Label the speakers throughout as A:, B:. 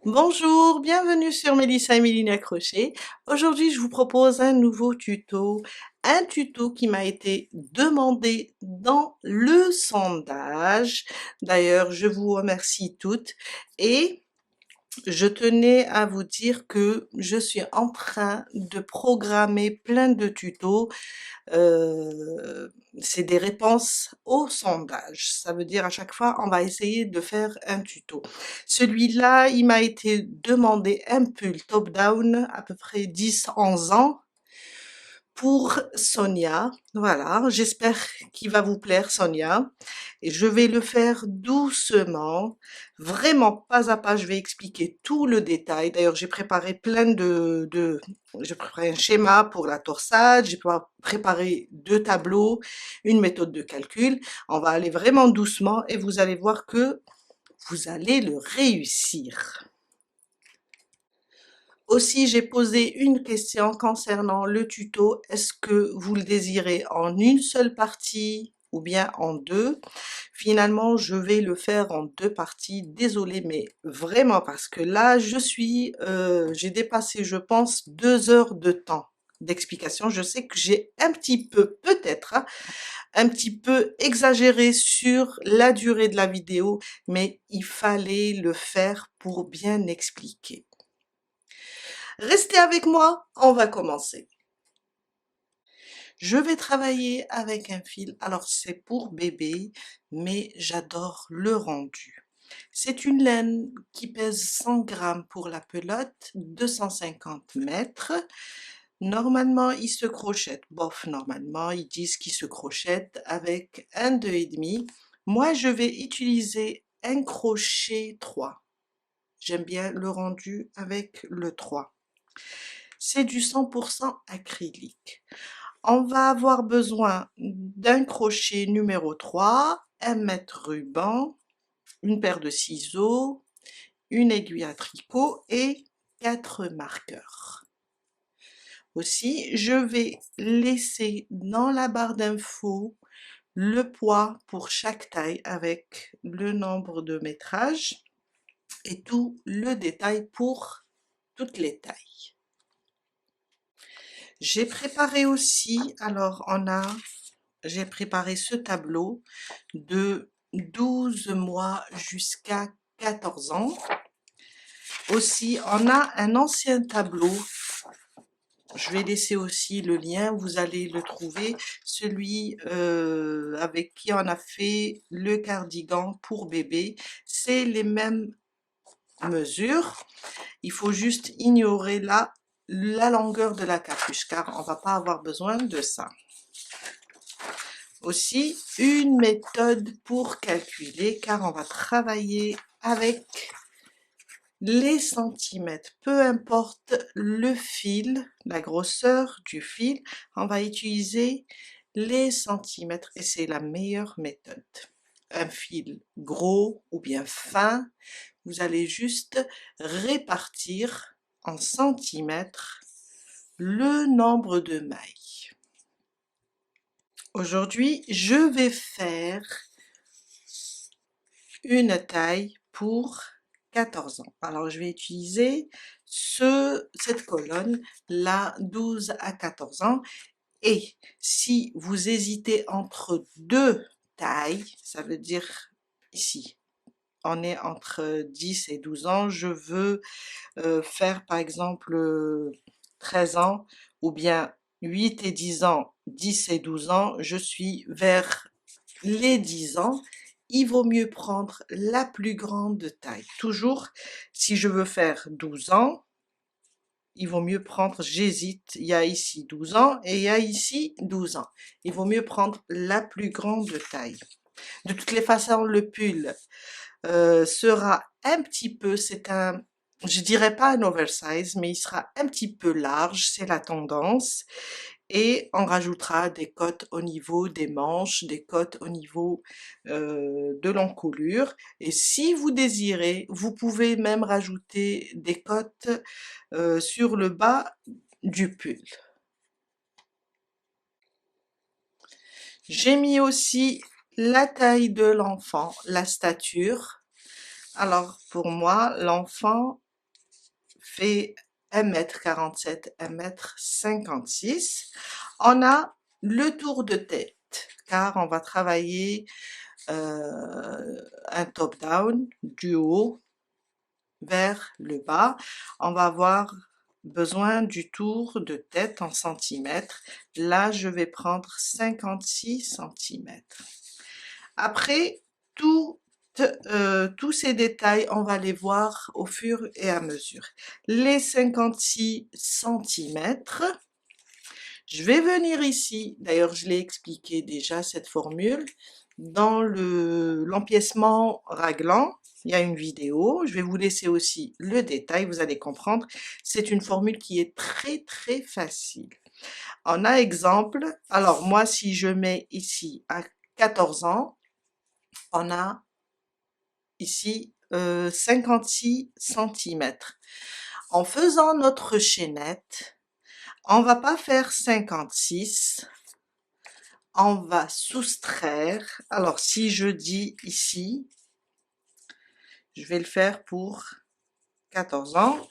A: Bonjour, bienvenue sur Mélissa et Mélina Crochet. Aujourd'hui, je vous propose un nouveau tuto. Un tuto qui m'a été demandé dans le sondage. D'ailleurs, je vous remercie toutes. Et je tenais à vous dire que je suis en train de programmer plein de tutos. C'est des réponses au sondage. Ça veut dire à chaque fois, on va essayer de faire un tuto. Celui-là, il m'a été demandé un pull top-down, à peu près 10-11 ans, pour Sonia. Voilà, j'espère qu'il va vous plaire, Sonia. Et je vais le faire doucement, vraiment pas à pas. Je vais expliquer tout le détail. D'ailleurs, j'ai préparé j'ai préparé un schéma pour la torsade, j'ai préparé 2 tableaux, une méthode de calcul. On va aller vraiment doucement et vous allez voir que vous allez le réussir. Aussi, j'ai posé une question concernant le tuto. Est-ce que vous le désirez en une seule partie ou bien en deux? Finalement, je vais le faire en 2 parties. Désolée, mais vraiment parce que là, j'ai dépassé, je pense, 2 heures de temps d'explication. Je sais que j'ai un petit peu, peut-être, hein, un petit peu exagéré sur la durée de la vidéo, mais il fallait le faire pour bien expliquer. Restez avec moi, on va commencer. Je vais travailler avec un fil, alors c'est pour bébé, mais j'adore le rendu. C'est une laine qui pèse 100 grammes pour la pelote, 250 mètres. Normalement, il se crochette. Bof, normalement, ils disent qu'il se crochette avec un 2,5. Moi, je vais utiliser un crochet 3. J'aime bien le rendu avec le 3. C'est du 100% acrylique. On va avoir besoin d'un crochet numéro 3, un mètre ruban, une paire de ciseaux, une aiguille à tricot et 4 marqueurs. Aussi, je vais laisser dans la barre d'infos le poids pour chaque taille avec le nombre de métrages et tout le détail pour toutes les tailles. J'ai préparé aussi, j'ai préparé ce tableau de 12 mois jusqu'à 14 ans. Aussi, on a un ancien tableau. Je vais laisser aussi le lien, vous allez le trouver, celui avec qui on a fait le cardigan pour bébé. C'est les mêmes mesures. Il faut juste ignorer la longueur de la capuche, car on va pas avoir besoin de ça. Aussi, une méthode pour calculer, car on va travailler avec les centimètres. Peu importe le fil, la grosseur du fil, on va utiliser les centimètres et c'est la meilleure méthode. Un fil gros ou bien fin, vous allez juste répartir en centimètres le nombre de mailles. Aujourd'hui, je vais faire une taille pour 14 ans. Alors, je vais utiliser cette colonne, là, 12 à 14 ans. Et si vous hésitez entre 2 tailles, ça veut dire ici, on est entre 10 et 12 ans, je veux faire par exemple 13 ans ou bien 8 et 10 ans, 10 et 12 ans, je suis vers les 10 ans, il vaut mieux prendre la plus grande taille. Toujours, si je veux faire 12 ans, il vaut mieux prendre, j'hésite, il y a ici 12 ans et il y a ici 12 ans. Il vaut mieux prendre la plus grande taille. De toutes les façons, le pull sera un petit peu, je dirais pas un oversize, mais il sera un petit peu large, c'est la tendance. Et on rajoutera des cottes au niveau des manches, des cottes au niveau de l'encolure. Et si vous désirez, vous pouvez même rajouter des cottes sur le bas du pull. J'ai mis aussi la taille de l'enfant, la stature. Alors pour moi, l'enfant, fait 1,47 m, 1,56 m. On a le tour de tête, car on va travailler un top-down du haut vers le bas. On va avoir besoin du tour de tête en centimètres. Là, je vais prendre 56 centimètres. Après, tous ces détails, on va les voir au fur et à mesure. Les 56 centimètres, je vais venir ici, d'ailleurs je l'ai expliqué déjà cette formule, dans l'empiècement raglan, il y a une vidéo, je vais vous laisser aussi le détail, vous allez comprendre. C'est une formule qui est très facile. On a exemple, alors moi si je mets ici à 14 ans, on a ici 56 centimètres. En faisant notre chaînette, on va pas faire 56, on va soustraire. Alors si je dis ici, je vais le faire pour 14 ans,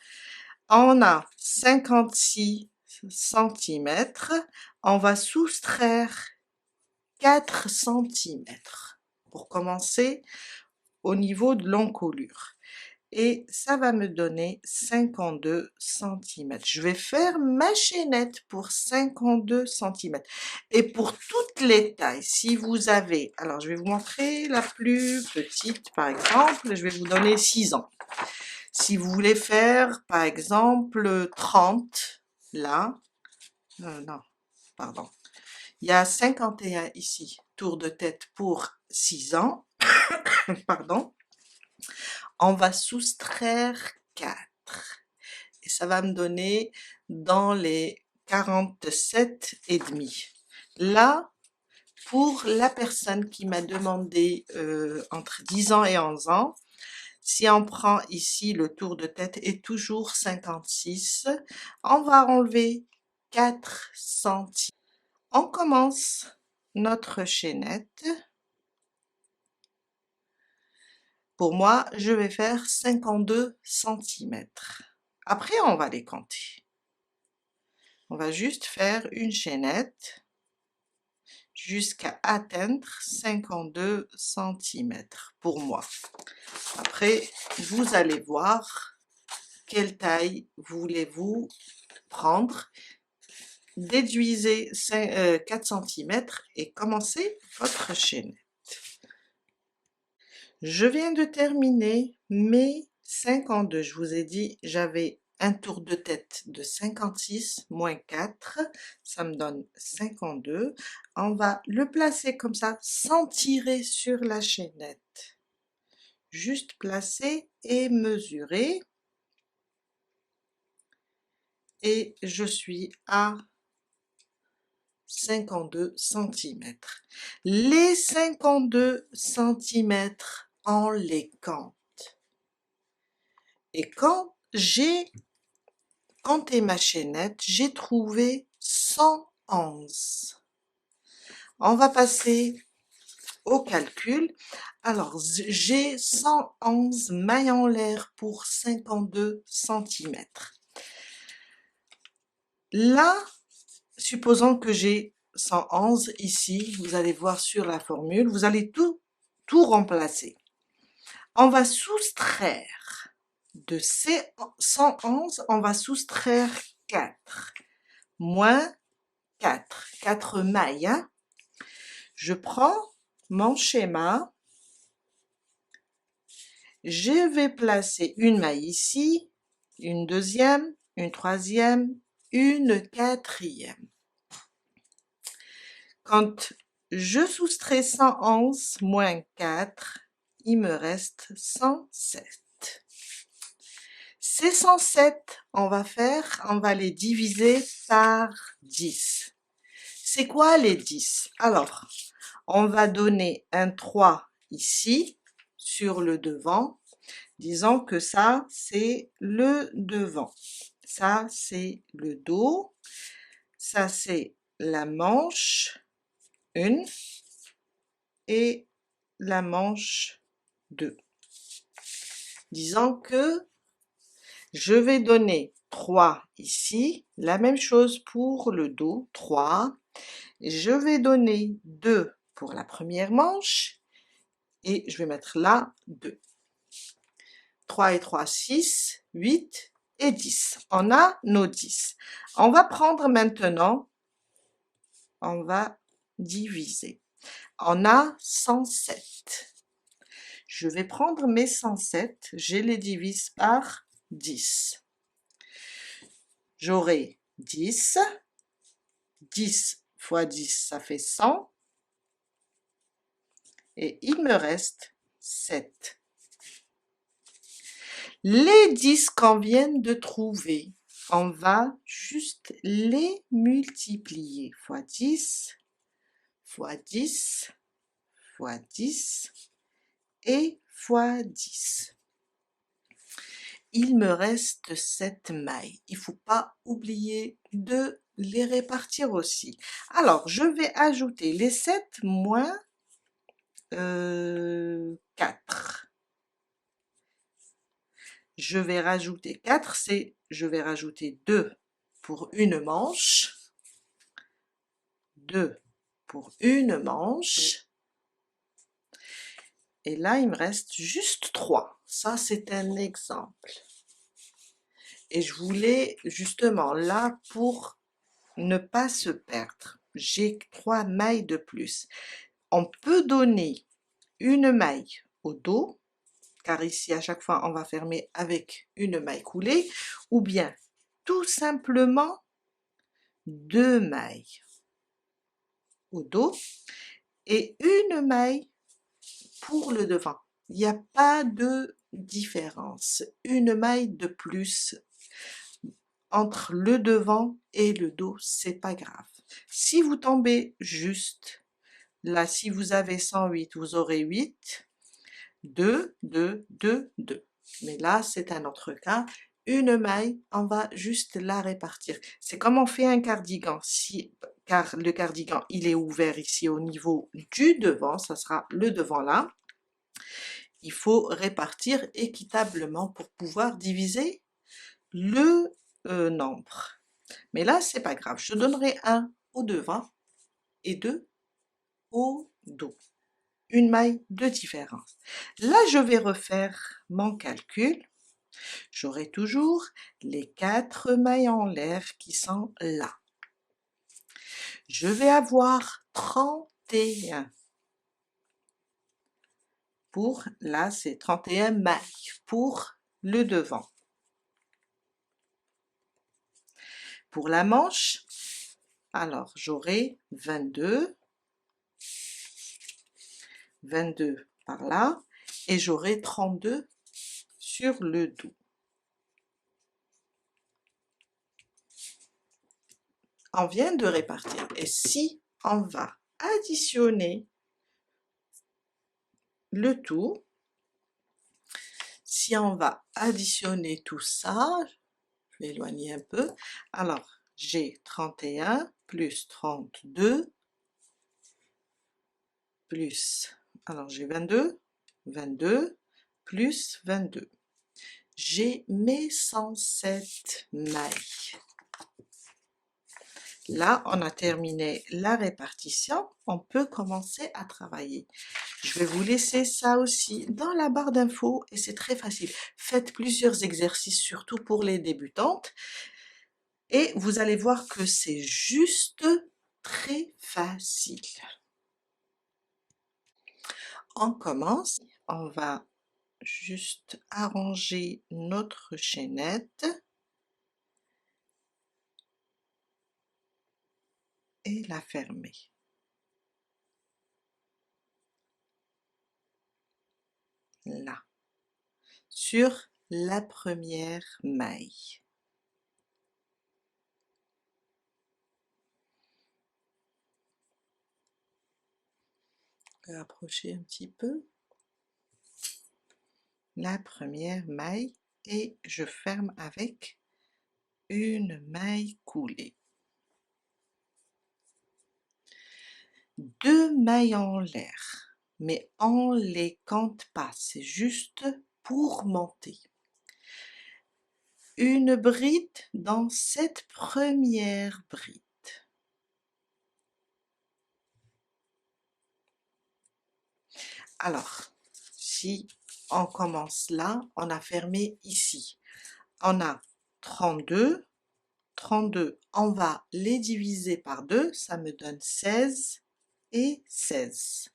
A: on a 56 centimètres, on va soustraire 4 centimètres pour commencer au niveau de l'encolure. Et ça va me donner 52 centimètres. Je vais faire ma chaînette pour 52 centimètres. Et pour toutes les tailles, si vous avez, alors je vais vous montrer la plus petite par exemple, je vais vous donner 6 ans. Si vous voulez faire par exemple 30, là, non, pardon, il y a 51 ici, tour de tête pour 6 ans, pardon. On va soustraire 4 et ça va me donner dans les 47 et demi. Là, pour la personne qui m'a demandé entre 10 ans et 11 ans, si on prend ici le tour de tête est toujours 56, on va enlever 4 centimes. On commence notre chaînette. Pour moi, je vais faire 52 centimètres. Après, on va les compter. On va juste faire une chaînette jusqu'à atteindre 52 centimètres pour moi. Après, vous allez voir quelle taille voulez-vous prendre. Déduisez 4 centimètres et commencez votre chaînette. Je viens de terminer mes 52. Je vous ai dit, j'avais un tour de tête de 56 moins 4, ça me donne 52. On va le placer comme ça, sans tirer sur la chaînette. Juste placer et mesurer. Et je suis à 52 centimètres. Les 52 centimètres, on les compte. Et quand j'ai compté ma chaînette, j'ai trouvé 111. On va passer au calcul. Alors, j'ai 111 mailles en l'air pour 52 centimètres. Là, supposons que j'ai 111 ici, vous allez voir sur la formule, vous allez tout remplacer. On va soustraire de ces 111, on va soustraire 4, moins 4 mailles. Hein. Je prends mon schéma, je vais placer une maille ici, une deuxième, une troisième, une quatrième. Quand je soustrais 111 moins 4, il me reste 107. Ces 107, on va les diviser par 10. C'est quoi les 10? Alors, on va donner un 3 ici, sur le devant. Disons que ça, c'est le devant. Ça, c'est le dos. Ça, c'est la manche 1 et la manche 2. Disons que Je vais donner 3 ici, la même chose pour le dos, 3. Je vais donner 2 pour la première manche et je vais mettre là 2. 3 et 3, 6, 8 et 10. On a nos 10. On va prendre maintenant, on va diviser. On a 107. Je vais prendre mes 107, je les divise par 10. J'aurai 10, 10 fois 10, ça fait 100, et il me reste 7. Les 10 qu'on vient de trouver, on va juste les multiplier, fois 10, fois 10, fois 10, et fois 10. Il me reste 7 mailles. Il ne faut pas oublier de les répartir aussi. Alors, je vais ajouter les 7 moins 4. Je vais rajouter 4, je vais rajouter 2 pour une manche. 2 pour une manche. Et là, il me reste juste 3. Ça, c'est un exemple. Et je voulais justement là pour ne pas se perdre. J'ai 3 mailles de plus. On peut donner une maille au dos, car ici à chaque fois on va fermer avec une maille coulée, ou bien tout simplement 2 mailles au dos et une maille pour le devant. Il n'y a pas de différence. Une maille de plus entre le devant et le dos, c'est pas grave. Si vous tombez juste, là, si vous avez 108, vous aurez 8, 2, 2, 2, 2. Mais là, c'est un autre cas. Une maille, on va juste la répartir. C'est comme on fait un cardigan. Car le cardigan, il est ouvert ici au niveau du devant, ça sera le devant là. Il faut répartir équitablement pour pouvoir diviser le nombre. Mais là, c'est pas grave. Je donnerai 1 au devant et 2 au dos. Une maille de différence. Là, je vais refaire mon calcul. J'aurai toujours les 4 mailles en l'air qui sont là. Je vais avoir 31. Là, c'est 31 mailles pour le devant. Pour la manche, alors j'aurai 22 par là, et j'aurai 32 sur le dos. On vient de répartir, et si on va additionner le tout, si on va additionner tout ça, je vais éloigner un peu, alors j'ai 31 plus 32 plus, alors j'ai 22 plus 22. J'ai mes 107 mailles. Là, on a terminé la répartition, on peut commencer à travailler. Je vais vous laisser ça aussi dans la barre d'infos et c'est très facile. Faites plusieurs exercices, surtout pour les débutantes, et vous allez voir que c'est juste très facile. On commence, on va juste arranger notre chaînette et la fermer. Là, sur la première maille. Je vais approcher un petit peu. La première maille et je ferme avec une maille coulée. 2 mailles en l'air, mais on les compte pas, c'est juste pour monter. une bride dans cette première bride. Alors, si on commence là, on a fermé ici. On a 32, 32, on va les diviser par 2, ça me donne 16 et 16.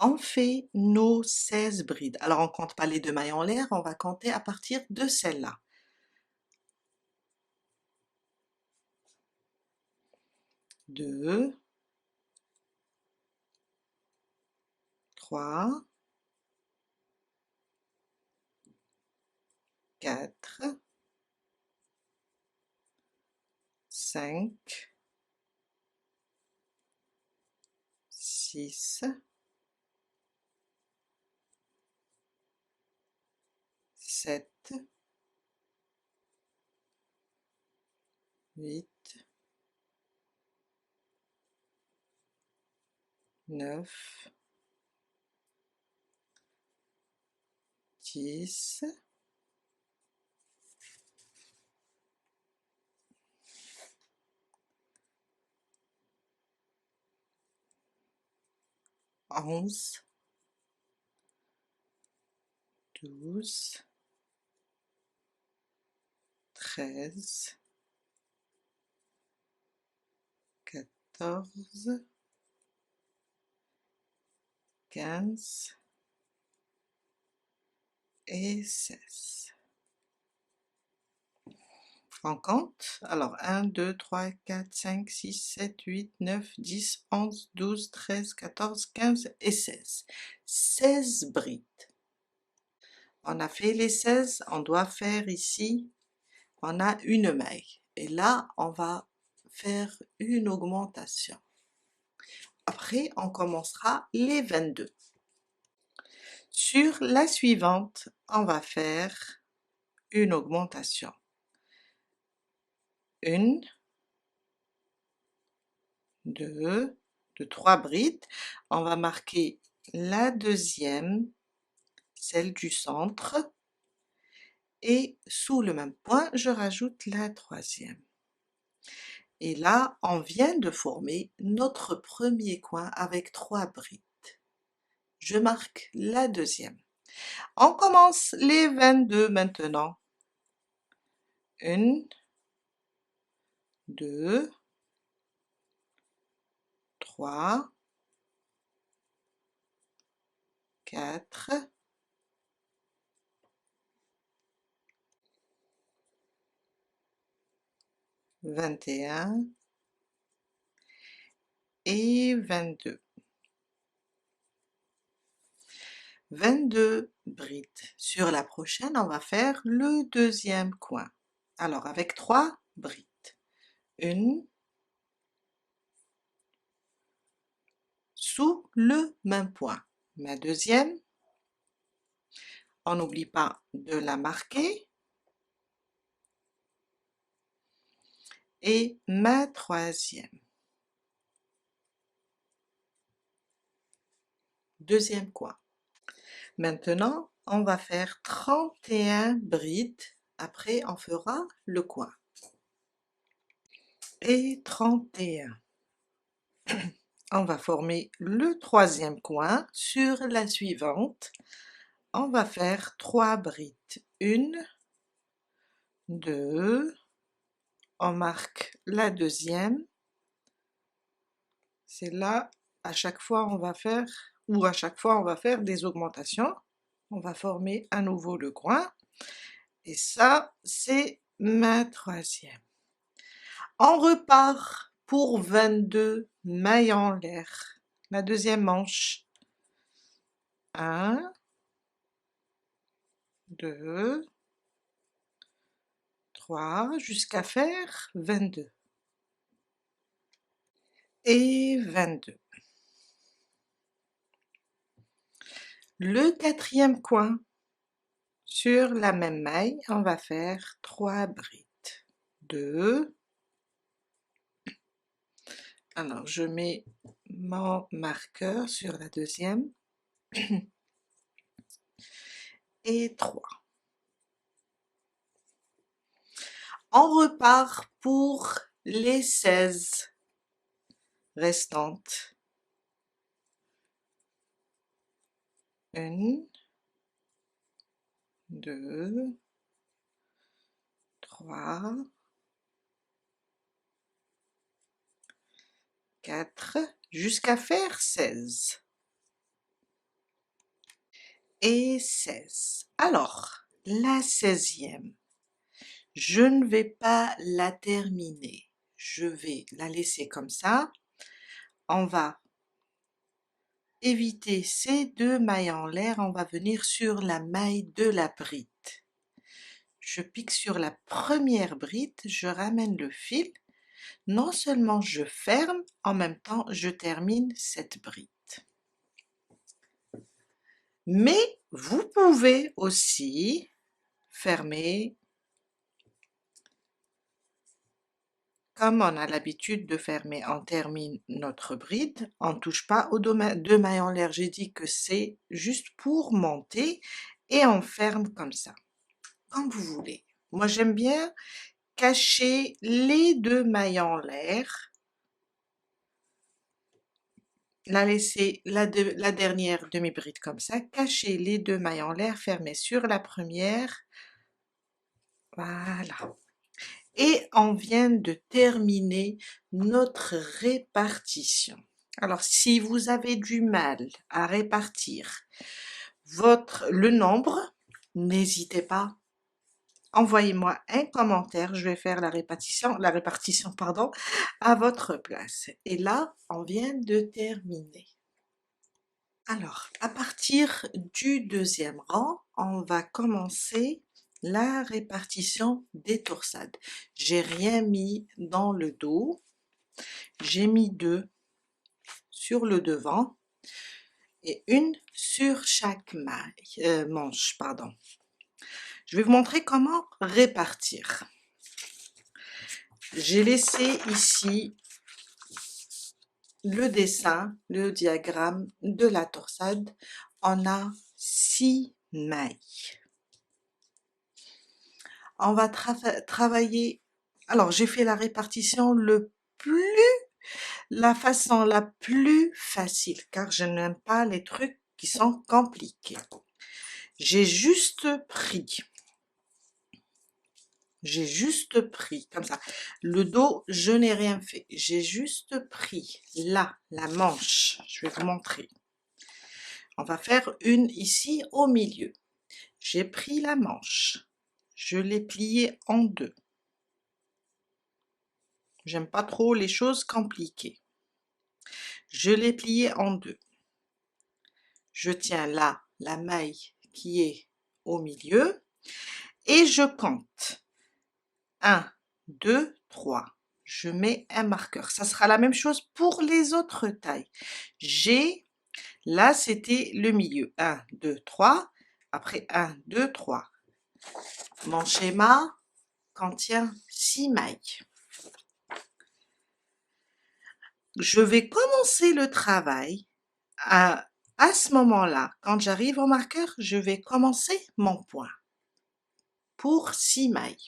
A: On fait nos 16 brides. Alors, on compte pas les 2 mailles en l'air, on va compter à partir de celle-là. 2, 3, 4, 5, 6, 7, 8, 9, 10, 11, 12, 13, 14, 15 et 16. On compte. Alors 1, 2, 3, 4, 5, 6, 7, 8, 9, 10, 11, 12, 13, 14, 15 et 16. 16 brides. On a fait les 16, on doit faire ici, on a une maille. Et là, on va faire une augmentation. Après, on commencera les 22. Sur la suivante, on va faire une augmentation. Une, deux, de 3 brides. On va marquer la deuxième, celle du centre, et sous le même point, je rajoute la troisième. Et là, on vient de former notre premier coin avec 3 brides. Je marque la deuxième. On commence les 22 maintenant. 1, 2, 3, 4, 21 et 22. 22 brides. Sur la prochaine, on va faire le deuxième coin. Alors, avec 3 brides. Une, sous le même point. Ma deuxième, on n'oublie pas de la marquer. Et ma troisième. Deuxième coin. Maintenant, on va faire 31 brides. Après, on fera le coin. Et 31. On va former le troisième coin. Sur la suivante, on va faire 3 brides. 1, 2, on marque la deuxième. C'est là, à chaque fois on va faire, ou à chaque fois on va faire des augmentations. On va former à nouveau le coin. Et ça, c'est ma troisième. On repart pour 22 mailles en l'air. La deuxième manche. 1, 2, 3, jusqu'à faire 22. Et 22. Le quatrième coin. Sur la même maille, on va faire 3 brides. 2. Alors, je mets mon marqueur sur la deuxième. et 3. On repart pour les 16 restantes. 1, 2, 3, 4, jusqu'à faire 16. Et 16. Alors, la 16e, je ne vais pas la terminer. Je vais la laisser comme ça. On va éviter ces 2 mailles en l'air. On va venir sur la maille de la bride. Je pique sur la première bride, je ramène le fil. Non seulement je ferme, en même temps je termine cette bride. Mais vous pouvez aussi fermer comme on a l'habitude de fermer. On termine notre bride, on ne touche pas aux 2 mailles en l'air. J'ai dit que c'est juste pour monter et on ferme comme ça, comme vous voulez. Moi j'aime bien cacher les 2 mailles en l'air, la laisser la dernière demi-bride comme ça, cacher les 2 mailles en l'air, fermer sur la première, voilà. Et on vient de terminer notre répartition. Alors si vous avez du mal à répartir le nombre, n'hésitez pas, envoyez-moi un commentaire, je vais faire la répartition pardon, à votre place. Et là, on vient de terminer. Alors, à partir du 2e rang, on va commencer la répartition des torsades. J'ai rien mis dans le dos, j'ai mis 2 sur le devant et une sur chaque manche, pardon. Je vais vous montrer comment répartir. J'ai laissé ici le dessin, le diagramme de la torsade. On a 6 mailles. On va travailler, alors j'ai fait la répartition la façon la plus facile, car je n'aime pas les trucs qui sont compliqués. J'ai juste pris comme ça. Le dos, je n'ai rien fait. J'ai juste pris là, la manche. Je vais vous montrer. On va faire une ici au milieu. J'ai pris la manche. Je l'ai pliée en 2. J'aime pas trop les choses compliquées. Je l'ai pliée en 2. Je tiens là la maille qui est au milieu et je compte. 1, 2, 3. Je mets un marqueur. Ça sera la même chose pour les autres tailles. Là c'était le milieu. 1, 2, 3. Après 1, 2, 3. Mon schéma contient 6 mailles. Je vais commencer le travail à ce moment-là. Quand j'arrive au marqueur, je vais commencer mon point pour 6 mailles.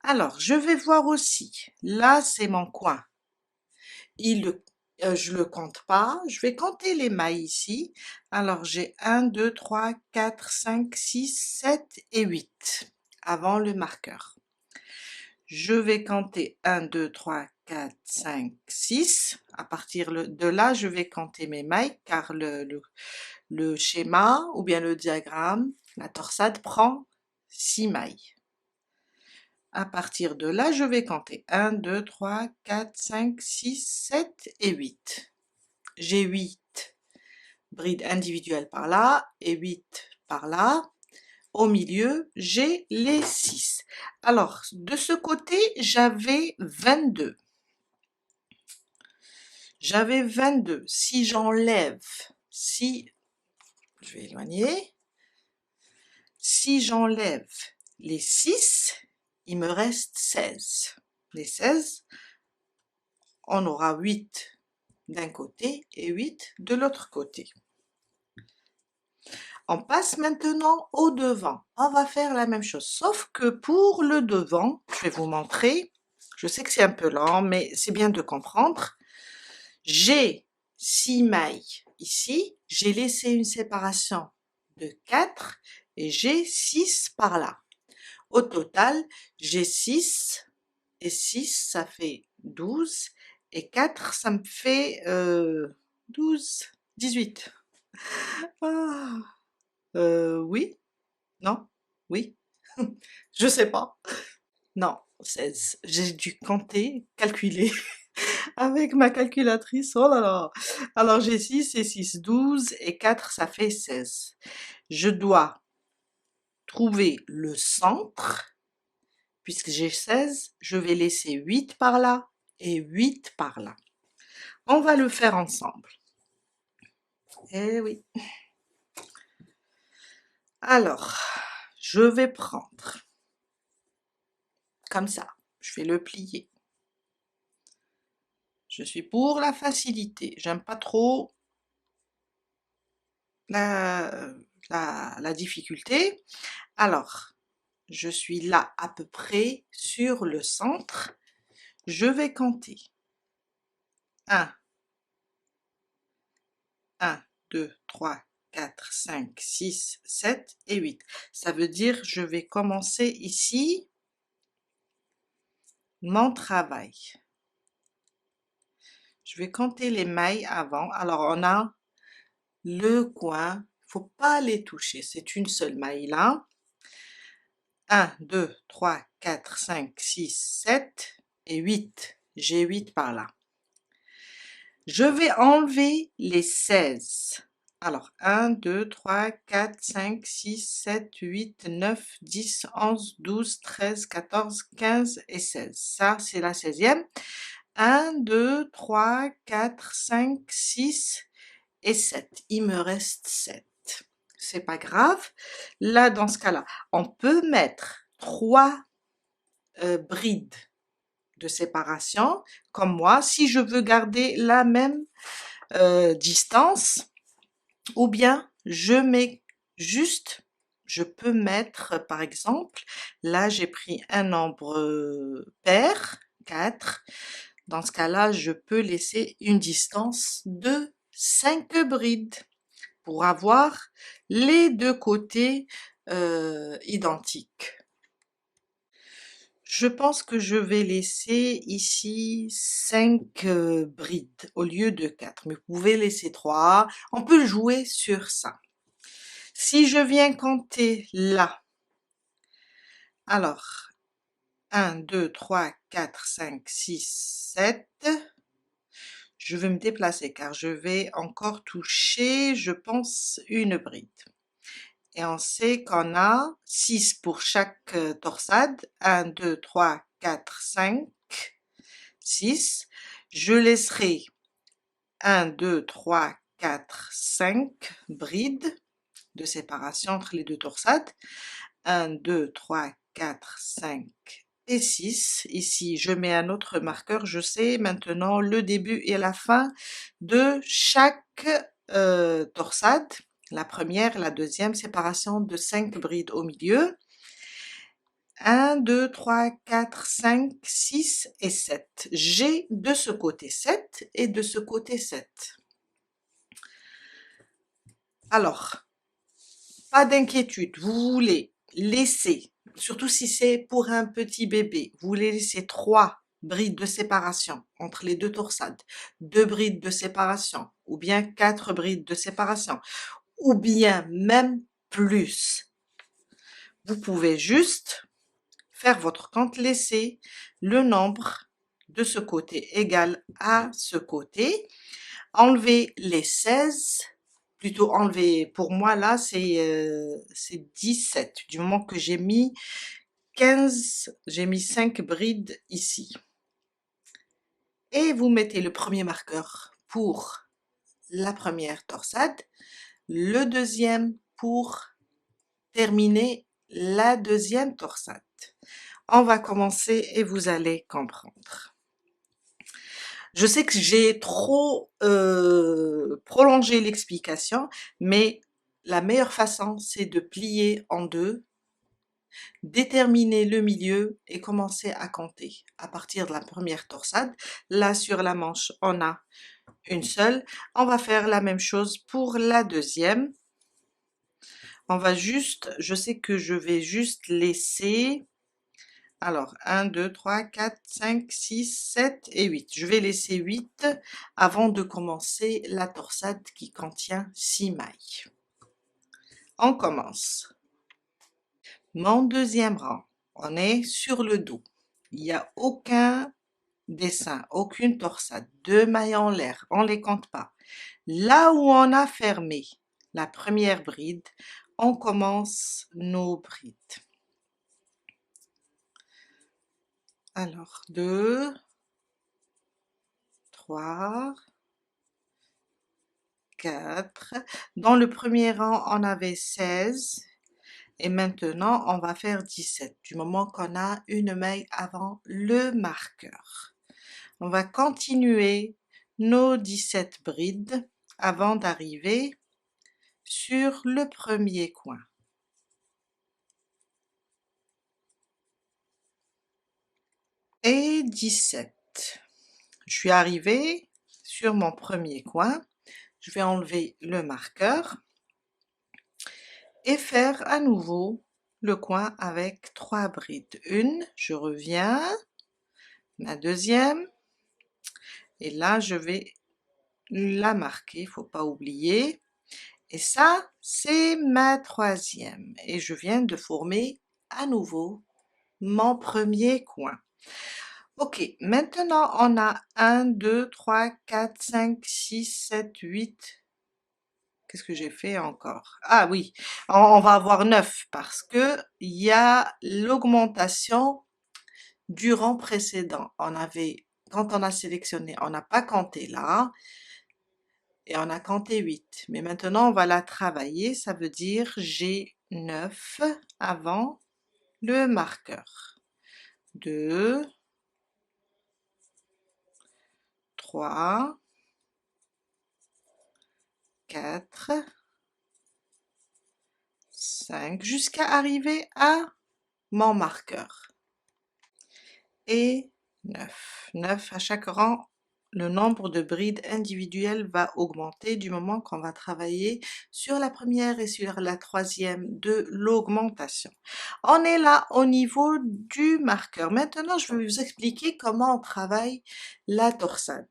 A: Alors, je vais voir aussi, là c'est mon coin. Je le compte pas, je vais compter les mailles ici. Alors j'ai 1, 2, 3, 4, 5, 6, 7 et 8 avant le marqueur. Je vais compter 1, 2, 3, 4, 5, 6. À partir de là, je vais compter mes mailles car le schéma ou bien le diagramme, la torsade prend 6 mailles. À partir de là, je vais compter 1, 2, 3, 4, 5, 6, 7 et 8. J'ai 8 brides individuelles par là et 8 par là. Au milieu, j'ai les 6. Alors, de ce côté, j'avais 22. J'avais 22. Si j'enlève, je vais éloigner, si j'enlève les 6, il me reste 16. Les 16, on aura 8 d'un côté et 8 de l'autre côté. On passe maintenant au devant. On va faire la même chose, sauf que pour le devant, je vais vous montrer. Je sais que c'est un peu lent, mais c'est bien de comprendre. J'ai 6 mailles ici, j'ai laissé une séparation de 4 et j'ai 6 par là. Au total, j'ai 6 et 6, ça fait 12 et 4, ça me fait 12, 18. Ah, oui, non, oui, je sais pas. Non, 16. J'ai dû compter, calculer avec ma calculatrice. Oh là là. Alors j'ai 6 et 6, 12 et 4, ça fait 16. Je dois trouver le centre. Puisque j'ai 16, je vais laisser 8 par là et 8 par là. On va le faire ensemble. Eh oui. Alors, je vais prendre comme ça. Je vais le plier. Je suis pour la facilité. J'aime pas trop la difficulté. Alors, je suis là à peu près sur le centre. Je vais compter. 1, 1, 2, 3, 4, 5, 6, 7 et 8. Ça veut dire je vais commencer ici mon travail. Je vais compter les mailles avant. Alors on a le coin, faut pas les toucher, c'est une seule maille là. 1, 2, 3, 4, 5, 6, 7 et 8. J'ai 8 par là. Je vais enlever les 16. Alors, 1, 2, 3, 4, 5, 6, 7, 8, 9, 10, 11, 12, 13, 14, 15 et 16. Ça, c'est la 16e. 1, 2, 3, 4, 5, 6 et 7. Il me reste 7. C'est pas grave. Là, dans ce cas-là, on peut mettre 3 brides de séparation, comme moi, si je veux garder la même distance, ou bien je mets juste, je peux mettre par exemple, là j'ai pris un nombre pair, 4, dans ce cas-là je peux laisser une distance de 5 brides pour avoir les deux côtés identiques. Je pense que je vais laisser ici 5 brides au lieu de 4, mais vous pouvez laisser 3. On peut jouer sur ça. Si je viens compter là, alors 1, 2, 3, 4, 5, 6, 7. Je vais me déplacer car je vais encore toucher, je pense, une bride. Et on sait qu'on a 6 pour chaque torsade. 1, 2, 3, 4, 5, 6. Je laisserai 1, 2, 3, 4, 5 brides de séparation entre les deux torsades. 1, 2, 3, 4, 5 et 6. Ici, je mets un autre marqueur. Je sais maintenant le début et la fin de chaque torsade. La première, la deuxième, séparation de 5 brides au milieu. 1, 2, 3, 4, 5, 6 et 7. J'ai de ce côté 7 et de ce côté 7. Alors, pas d'inquiétude, vous voulez laisser, surtout si c'est pour un petit bébé, vous voulez laisser 3 brides de séparation entre les deux torsades, 2 brides de séparation, ou bien 4 brides de séparation, ou bien même plus. Vous pouvez juste faire votre compte, laisser le nombre de ce côté égal à ce côté, enlever les 16, plutôt enlever, pour moi là c'est 17, du moment que j'ai mis 15, j'ai mis 5 brides ici. Et vous mettez le premier marqueur pour la première torsade, le deuxième pour terminer la deuxième torsade. On va commencer et vous allez comprendre. Je sais que j'ai trop prolongé l'explication, mais la meilleure façon, c'est de plier en deux, déterminer le milieu et commencer à compter à partir de la première torsade. Là, sur la manche, on a une seule. On va faire la même chose pour la deuxième. On va juste, je sais que je vais juste laisser, alors 1, 2, 3, 4, 5, 6, 7 et 8. Je vais laisser 8 avant de commencer la torsade qui contient 6 mailles. On commence. Mon deuxième rang, on est sur le dos. Il n'y a aucun dessin, aucune torsade, 2 mailles en l'air, on ne les compte pas. Là où on a fermé la première bride, on commence nos brides. Alors, 2, 3, 4. Dans le premier rang, on avait 16. Et maintenant, on va faire 17, du moment qu'on a une maille avant le marqueur. On va continuer nos 17 brides avant d'arriver sur le premier coin. Et 17. Je suis arrivée sur mon premier coin. Je vais enlever le marqueur et faire à nouveau le coin avec 3 brides. Une, je reviens, ma deuxième, et là je vais la marquer, faut pas oublier. Et ça, c'est ma troisième. Et je viens de former à nouveau mon premier coin. Ok, maintenant on a 1, 2, 3, 4, 5, 6, 7, 8. Qu'est-ce que j'ai fait encore? Ah oui, on va avoir 9 parce que il y a l'augmentation du rang précédent. On avait, quand on a sélectionné, on n'a pas compté là, et on a compté 8. Mais maintenant, on va la travailler, ça veut dire j'ai 9 avant le marqueur. 2, 3, 4, 5, jusqu'à arriver à mon marqueur. Et 9. 9 à chaque rang. Le nombre de brides individuelles va augmenter du moment qu'on va travailler sur la première et sur la troisième de l'augmentation. On est là au niveau du marqueur. Maintenant, je vais vous expliquer comment on travaille la torsade.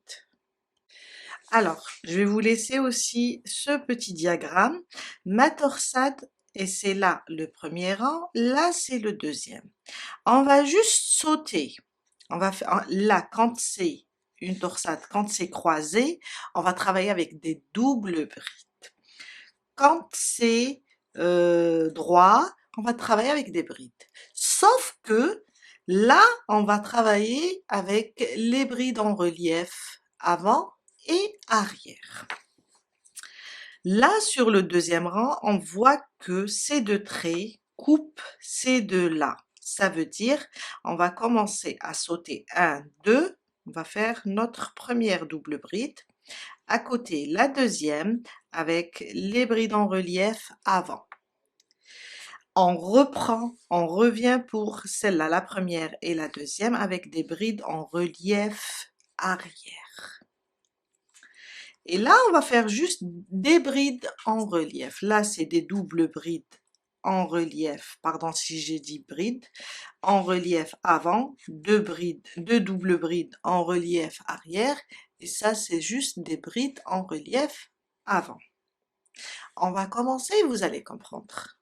A: Alors, je vais vous laisser aussi ce petit diagramme. Ma torsade, et c'est là le premier rang, là c'est le deuxième. On va juste sauter. On va faire là, quand c'est une torsade, quand c'est croisé, on va travailler avec des doubles brides. Quand c'est droit, on va travailler avec des brides. Sauf que là, on va travailler avec les brides en relief avant et arrière. Là, sur le deuxième rang, on voit que ces deux traits coupent ces deux-là. Ça veut dire, on va commencer à sauter 1, 2, on va faire notre première double bride. À côté, la deuxième avec les brides en relief avant. On reprend, on revient pour celle-là, la première et la deuxième, avec des brides en relief arrière. Et là, on va faire juste des brides en relief. Là, c'est des doubles brides en relief, pardon si j'ai dit brides, en relief avant, deux doubles brides en relief arrière, et ça, c'est juste des brides en relief avant. On va commencer, vous allez comprendre.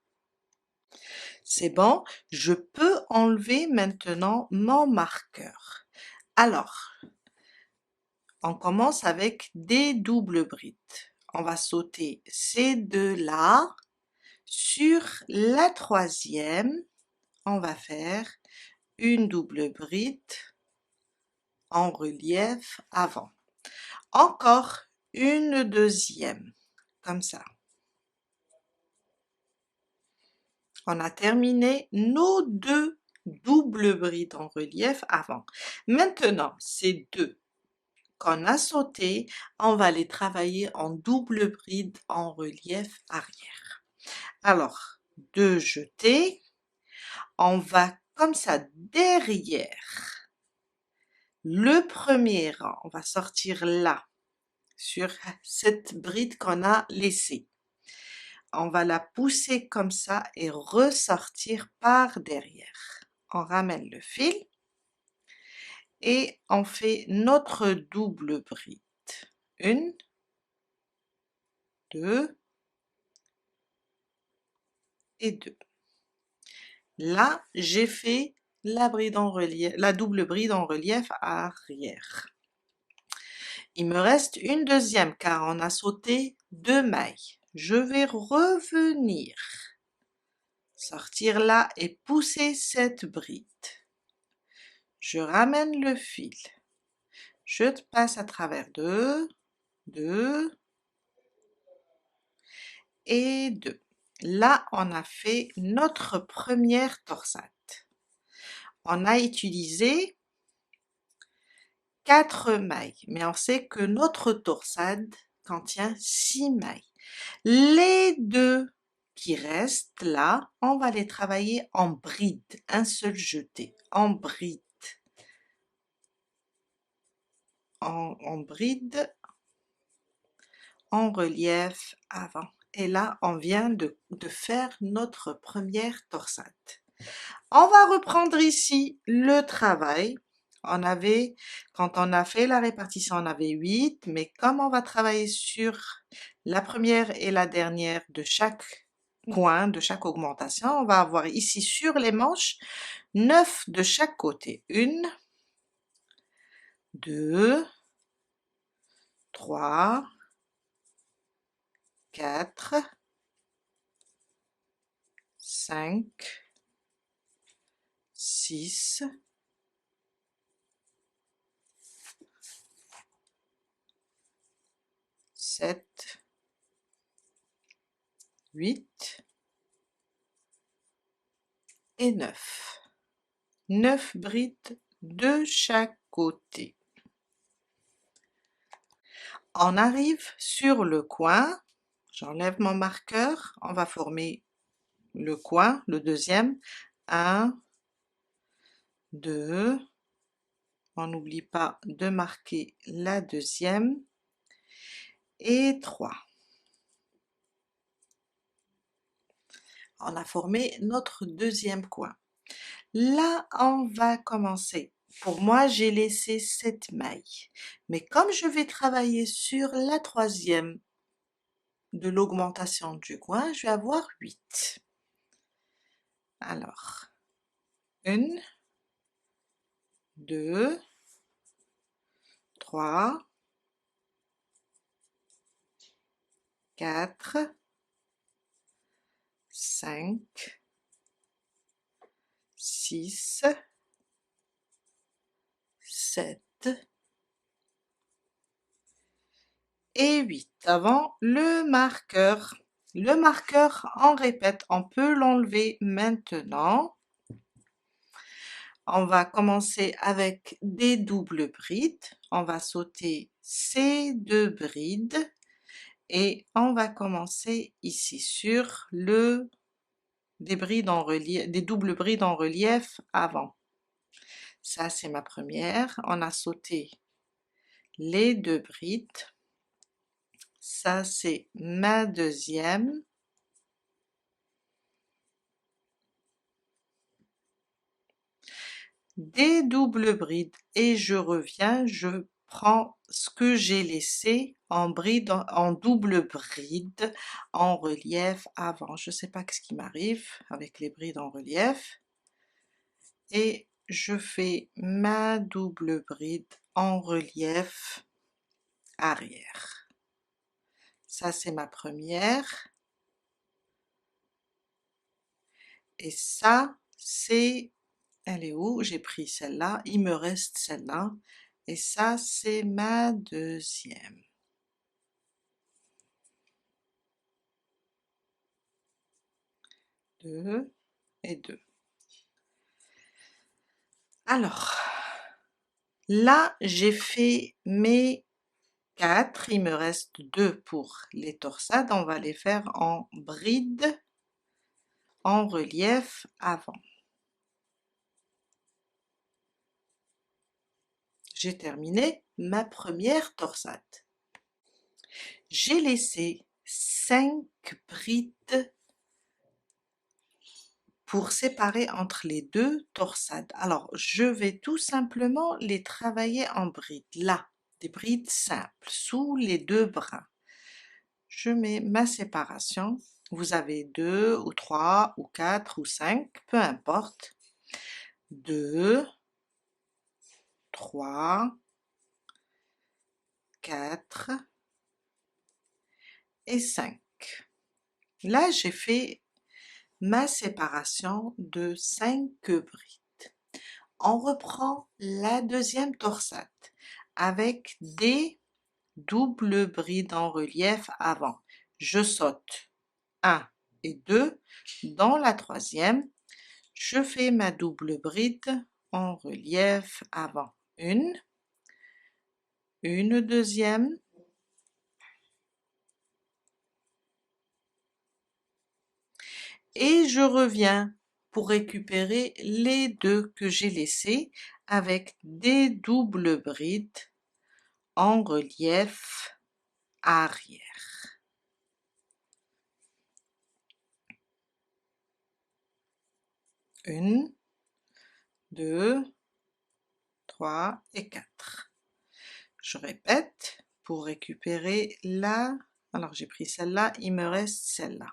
A: C'est bon, je peux enlever maintenant mon marqueur. Alors, on commence avec des doubles brides. On va sauter ces deux-là. Sur la troisième, on va faire une double bride en relief avant. Encore une deuxième, comme ça. On a terminé nos deux doubles brides en relief avant. Maintenant, ces deux qu'on a sauté, on va les travailler en double bride en relief arrière. Alors, 2 jetés, on va comme ça derrière le premier rang, on va sortir là, sur cette bride qu'on a laissée. On va la pousser comme ça et ressortir par derrière. On ramène le fil et on fait notre double bride. 1, 2 et 2. Là, j'ai fait la bride en relief, la double bride en relief arrière. Il me reste une deuxième car on a sauté 2 mailles. Je vais revenir, sortir là et pousser cette bride. Je ramène le fil. Je passe à travers 2, 2 et 2. Là, on a fait notre première torsade. On a utilisé 4 mailles, mais on sait que notre torsade contient 6 mailles. Les 2 qui restent là, on va les travailler en bride, un seul jeté, en bride, en bride, en relief avant. Et là, on vient de faire notre première torsade. On va reprendre ici le travail. Quand on a fait la répartition, on avait 8, mais comme on va travailler sur la première et la dernière de chaque coin, de chaque augmentation, on va avoir ici sur les manches 9 de chaque côté. 1, 2, 3, 4, 5, 6, 7, 8 et 9. 9 brides de chaque côté. On arrive sur le coin, j'enlève mon marqueur, on va former le coin, le deuxième, 1, 2, on n'oublie pas de marquer la deuxième, et 3. On a formé notre deuxième coin. Là, on va commencer. Pour moi, j'ai laissé 7 mailles, mais comme je vais travailler sur la troisième de l'augmentation du coin, je vais avoir 8. Alors, 1, 2, 3, 4, 5, 6, 7 et 8. Avant le marqueur. Le marqueur, on répète, on peut l'enlever maintenant. On va commencer avec des doubles brides. On va sauter ces 2 brides et on va commencer ici sur des brides en relief, des doubles brides en relief avant. Ça, c'est ma première. On a sauté les 2 brides. Ça, c'est ma deuxième. Des doubles brides et je reviens, je prends ce que j'ai laissé en bride, en double bride en relief avant. Je sais pas ce qui m'arrive avec les brides en relief. Et je fais ma double bride en relief arrière. Ça, c'est ma première. Et ça, c'est... Elle est où? J'ai pris celle-là. Il me reste celle-là. Et ça, c'est ma deuxième. Deux et 2. Alors, là, j'ai fait mes 4, il me reste 2 pour les torsades, on va les faire en bride, en relief avant. J'ai terminé ma première torsade. J'ai laissé 5 brides pour séparer entre les deux torsades. Alors, je vais tout simplement les travailler en brides, là, des brides simples, sous les deux brins. Je mets ma séparation, vous avez 2 ou 3 ou 4 ou 5, peu importe. 2, 3, 4 et 5. Là, j'ai fait ma séparation de 5 brides. On reprend la deuxième torsade avec des doubles brides en relief avant. Je saute 1 et 2. Dans la troisième, je fais ma double bride en relief avant. Une deuxième, et je reviens pour récupérer les deux que j'ai laissés avec des doubles brides en relief arrière. Une, 2, 3 et 4. Je répète pour récupérer la... Alors j'ai pris celle-là, il me reste celle-là.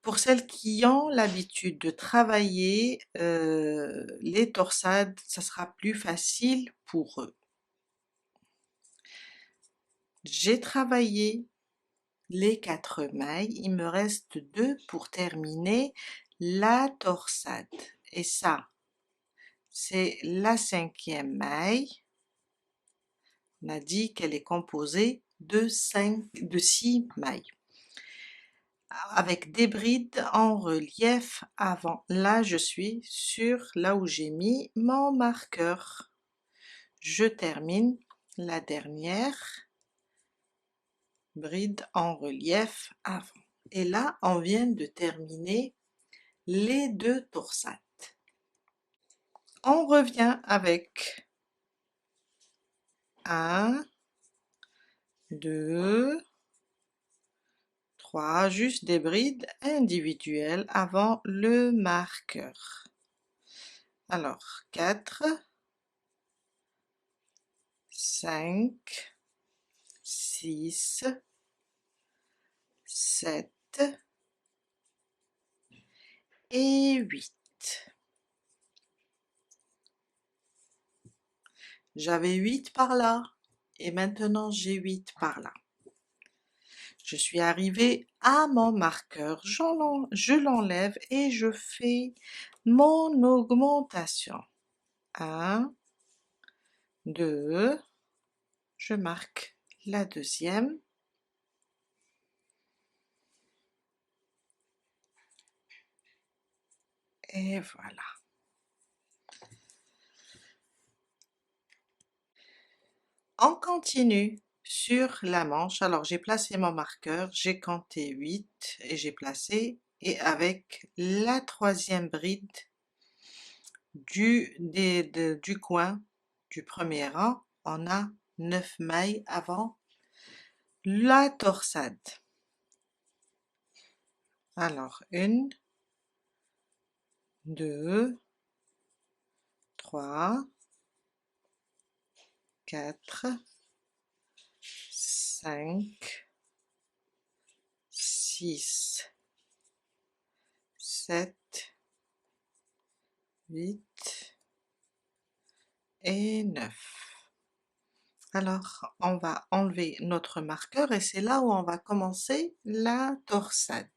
A: Pour celles qui ont l'habitude de travailler les torsades, ça sera plus facile pour eux. J'ai travaillé les 4 mailles, il me reste 2 pour terminer la torsade. Et ça, c'est la 5e maille. On a dit qu'elle est composée de 6 mailles, avec des brides en relief avant. Là, je suis sur là où j'ai mis mon marqueur. Je termine la dernière bride en relief avant. Et là, on vient de terminer les 2 torsades. On revient avec 1, 2, 3, juste des brides individuelles avant le marqueur. Alors 4, 5, 6, 7 et 8. J'avais 8 par là et maintenant j'ai 8 par là. Je suis arrivée à mon marqueur, je l'enlève et je fais mon augmentation. 1, 2, je marque la deuxième. Et voilà. On continue sur la manche. Alors j'ai placé mon marqueur, j'ai compté 8 et j'ai placé, et avec la troisième bride du coin du premier rang, on a 9 mailles avant la torsade. Alors 1, 2, 3, 4, 5, 6, 7, 8 et 9. Alors, on va enlever notre marqueur et c'est là où on va commencer la torsade.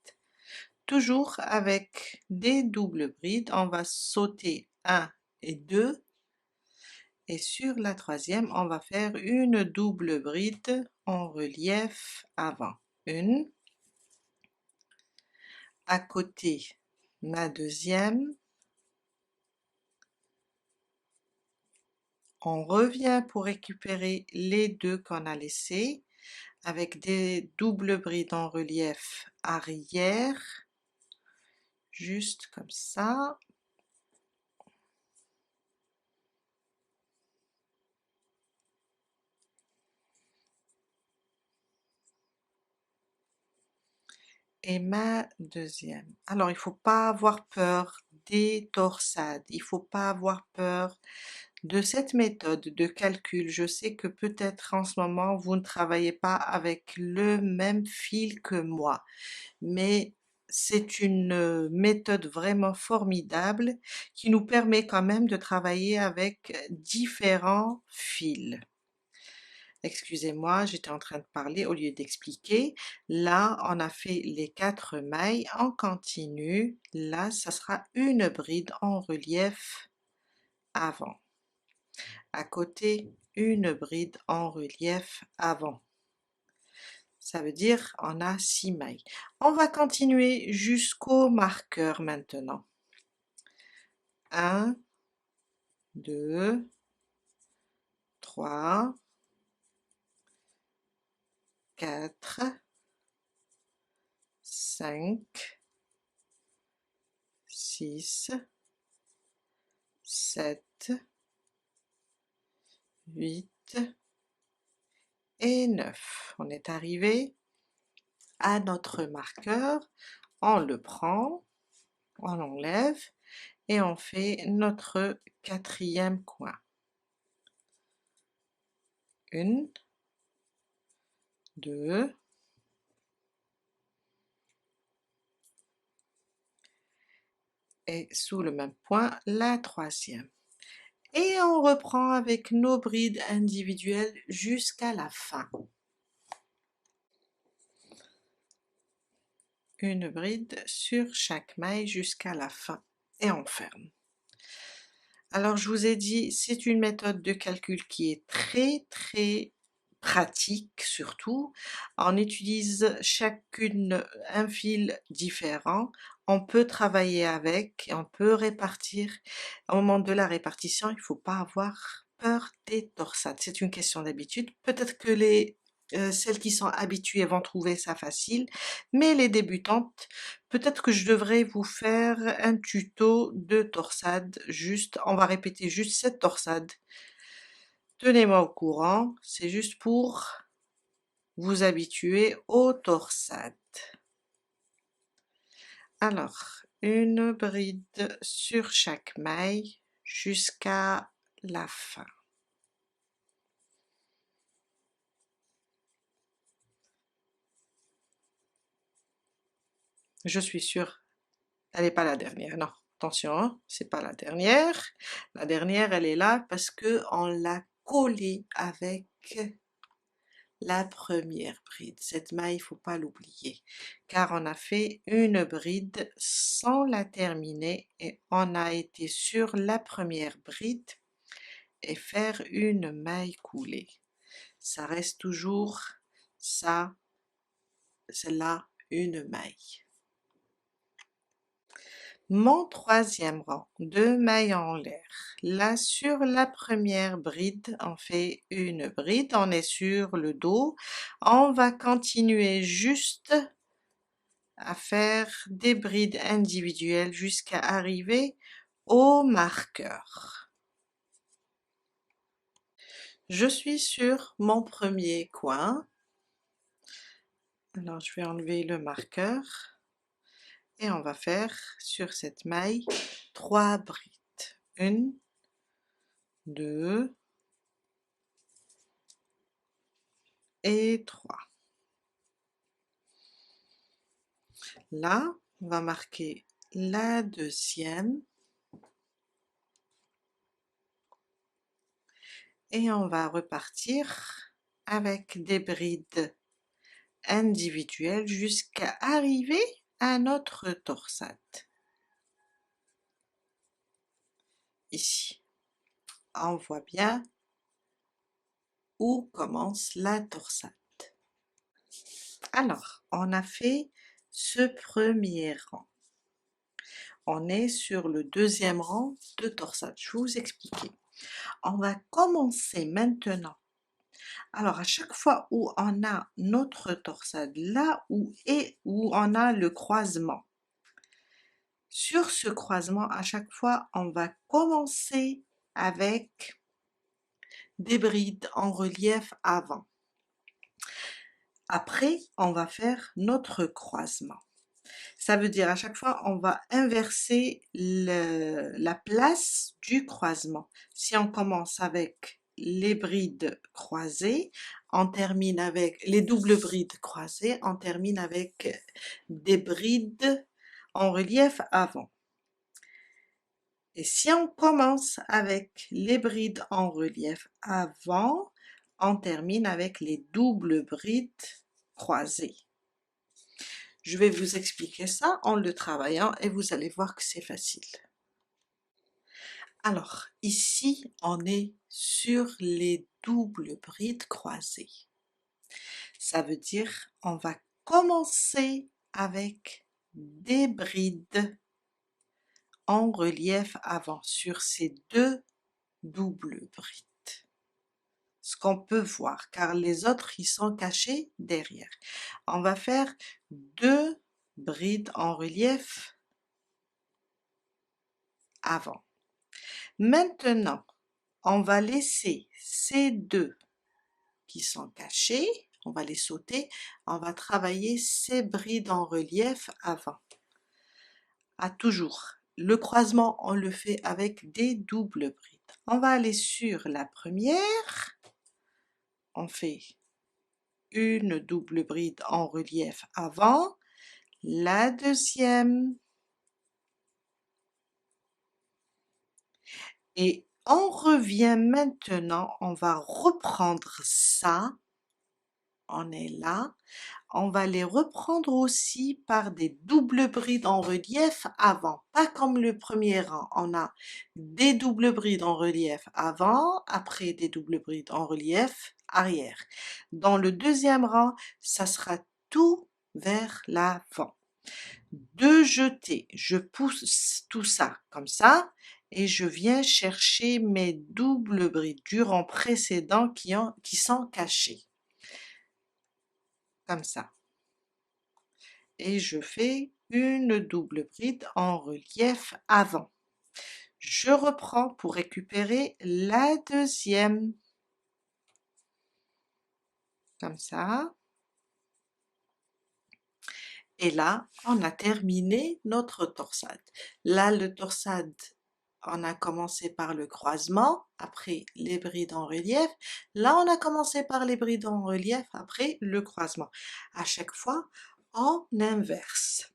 A: Toujours avec des doubles brides, on va sauter 1 et 2. Et sur la troisième, on va faire une double bride en relief avant. Une, à côté ma deuxième, On revient pour récupérer les deux qu'on a laissés avec des doubles brides en relief arrière, juste comme ça. Et ma deuxième. Alors il faut pas avoir peur des torsades, il faut pas avoir peur de cette méthode de calcul. Je sais que peut-être en ce moment vous ne travaillez pas avec le même fil que moi, mais c'est une méthode vraiment formidable qui nous permet quand même de travailler avec différents fils. Excusez-moi, j'étais en train de parler au lieu d'expliquer. Là, on a fait les 4 mailles en continu. Là, ça sera une bride en relief avant. À côté, une bride en relief avant. Ça veut dire on a 6 mailles. On va continuer jusqu'au marqueur maintenant. 1, 2, 3, 4, 5, 6, 7, 8 et 9. On est arrivé à notre marqueur, on le prend, on l'enlève et on fait notre quatrième coin. 1, 2, et sous le même point, la troisième. Et on reprend avec nos brides individuelles jusqu'à la fin. Une bride sur chaque maille jusqu'à la fin et on ferme. Alors je vous ai dit, c'est une méthode de calcul qui est très pratique surtout. On utilise chacune un fil différent, on peut travailler avec, on peut répartir. Au moment de la répartition, il ne faut pas avoir peur des torsades, c'est une question d'habitude. Peut-être que celles qui sont habituées vont trouver ça facile, mais les débutantes, peut-être que je devrais vous faire un tuto de torsade, juste, on va répéter juste cette torsade. Tenez-moi au courant, c'est juste pour vous habituer aux torsades. Alors, une bride sur chaque maille jusqu'à la fin. Je suis sûre, elle n'est pas la dernière, non. Attention, hein, c'est pas la dernière. La dernière, elle est là parce que on l'a collée avec la première bride. Cette maille, il faut pas l'oublier, car on a fait une bride sans la terminer et on a été sur la première bride et faire une maille coulée. Ça reste toujours ça, c'est là une maille. Mon troisième rang, 2 mailles en l'air. Là sur la première bride, on fait une bride, on est sur le dos. On va continuer juste à faire des brides individuelles jusqu'à arriver au marqueur. Je suis sur mon premier coin. Alors je vais enlever le marqueur et on va faire sur cette maille 3 brides. 1, 2 et 3. Là, on va marquer la deuxième et on va repartir avec des brides individuelles jusqu'à arriver à notre torsade. Ici, on voit bien où commence la torsade. Alors, on a fait ce premier rang. On est sur le deuxième rang de torsade. Je vais vous expliquer. On va commencer maintenant. Alors à chaque fois où on a notre torsade, là où on a le croisement, sur ce croisement, à chaque fois, on va commencer avec des brides en relief avant. Après, on va faire notre croisement. Ça veut dire à chaque fois, on va inverser la place du croisement. Si on commence avec les brides croisées, on termine avec les doubles brides croisées, on termine avec des brides en relief avant. Et si on commence avec les brides en relief avant, on termine avec les doubles brides croisées. Je vais vous expliquer ça en le travaillant et vous allez voir que c'est facile. Alors, ici, on est sur les doubles brides croisées. Ça veut dire on va commencer avec des brides en relief avant sur ces deux doubles brides. Ce qu'on peut voir, car les autres, ils sont cachés derrière. On va faire deux brides en relief avant. Maintenant, on va laisser ces deux qui sont cachés, on va les sauter, on va travailler ces brides en relief avant. À toujours, le croisement, on le fait avec des doubles brides. On va aller sur la première, on fait une double bride en relief avant, la deuxième, et on revient maintenant, on va reprendre ça, on est là, on va les reprendre aussi par des doubles brides en relief avant, pas comme le premier rang, on a des doubles brides en relief avant, après des doubles brides en relief arrière. Dans le deuxième rang, ça sera tout vers l'avant. De jeter, je pousse tout ça comme ça et je viens chercher mes doubles brides du rang précédent qui sont cachées. Comme ça. Et je fais une double bride en relief avant. Je reprends pour récupérer la deuxième. Comme ça. Et là, on a terminé notre torsade. Là, le torsade, on a commencé par le croisement, après les brides en relief. Là, on a commencé par les brides en relief, après le croisement. À chaque fois, on inverse.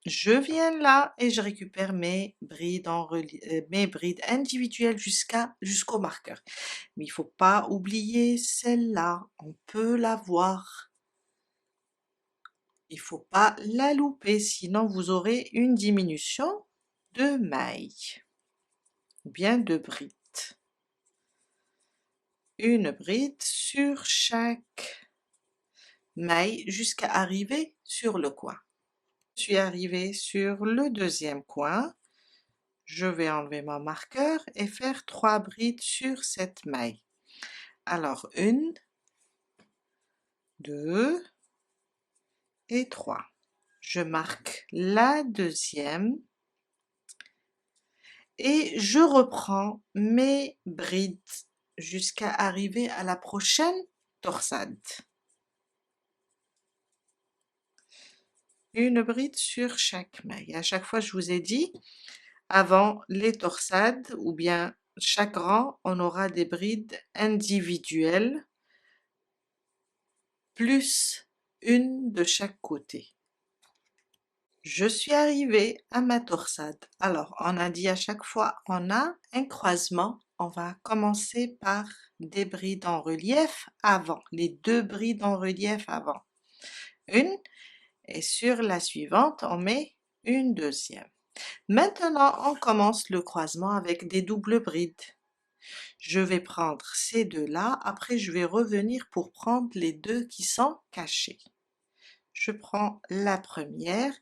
A: Je viens là et je récupère mes brides, mes brides individuelles jusqu'au marqueur. Mais il ne faut pas oublier celle-là, on peut la voir. Il ne faut pas la louper, sinon vous aurez une diminution de mailles ou bien de brides. Une bride sur chaque maille jusqu'à arriver sur le coin. Je suis arrivée sur le deuxième coin. Je vais enlever mon marqueur et faire 3 brides sur cette maille. Alors 1, 2 et 3. Je marque la deuxième et je reprends mes brides jusqu'à arriver à la prochaine torsade. Une bride sur chaque maille. À chaque fois, je vous ai dit, avant les torsades ou bien chaque rang, on aura des brides individuelles plus une de chaque côté. Je suis arrivée à ma torsade. Alors, on a dit à chaque fois, on a un croisement. On va commencer par des brides en relief avant, les deux brides en relief avant. Une, et sur la suivante, on met une deuxième. Maintenant, on commence le croisement avec des doubles brides. Je vais prendre ces deux-là, après je vais revenir pour prendre les deux qui sont cachés. Je prends la première,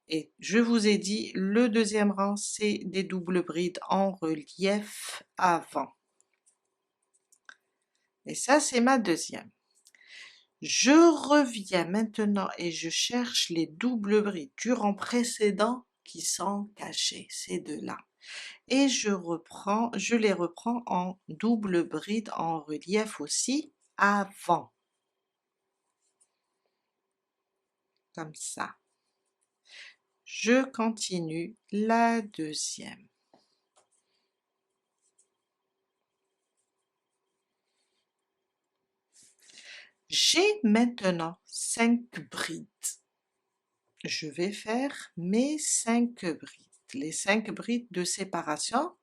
A: Et je vous ai dit, le deuxième rang, c'est des doubles brides en relief avant. Et ça, c'est ma deuxième. Je reviens maintenant et je cherche les doubles brides du rang précédent qui sont cachées, ces deux-là. Et je les reprends en double bride en relief aussi avant. Comme ça. Je continue la deuxième. J'ai maintenant 5 brides. Je vais faire mes 5 brides. Les 5 brides de séparation,